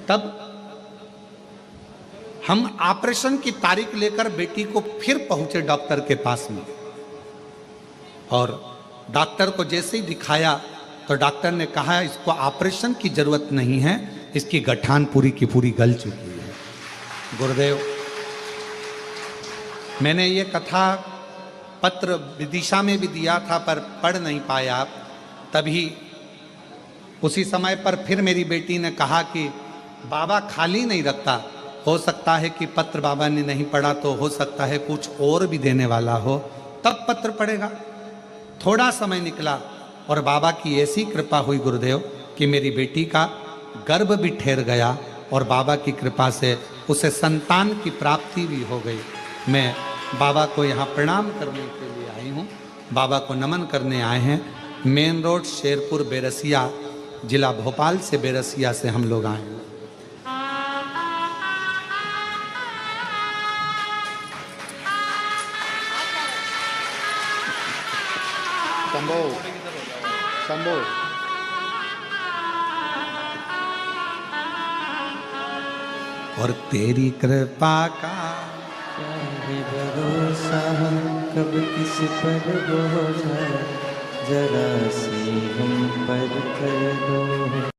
तब हम ऑपरेशन की तारीख लेकर बेटी को फिर पहुंचे डॉक्टर के पास में और डॉक्टर को जैसे ही दिखाया तो डॉक्टर ने कहा इसको ऑपरेशन की जरूरत नहीं है, इसकी गठान पूरी की पूरी गल चुकी है। गुरुदेव, मैंने ये कथा पत्र विदिशा में भी दिया था पर पढ़ नहीं पाया। तभी उसी समय पर फिर मेरी बेटी ने कहा कि बाबा खाली नहीं रखता, हो सकता है कि पत्र बाबा ने नहीं पढ़ा तो हो सकता है कुछ और भी देने वाला हो, तब पत्र पढ़ेगा। थोड़ा समय निकला और बाबा की ऐसी कृपा हुई गुरुदेव कि मेरी बेटी का गर्भ भी ठहर गया और बाबा की कृपा से उसे संतान की प्राप्ति भी हो गई। मैं बाबा को यहाँ प्रणाम करने के लिए आई हूँ, बाबा को नमन करने आए हैं। मेन रोड शेरपुर, बेरसिया, जिला भोपाल से बेरसिया से हम लोग आए हैं। शंभो शंभो और तेरी कृपा का चाहे भरोसा कब किस पर बोझा, जरा सी हम पर कर दो।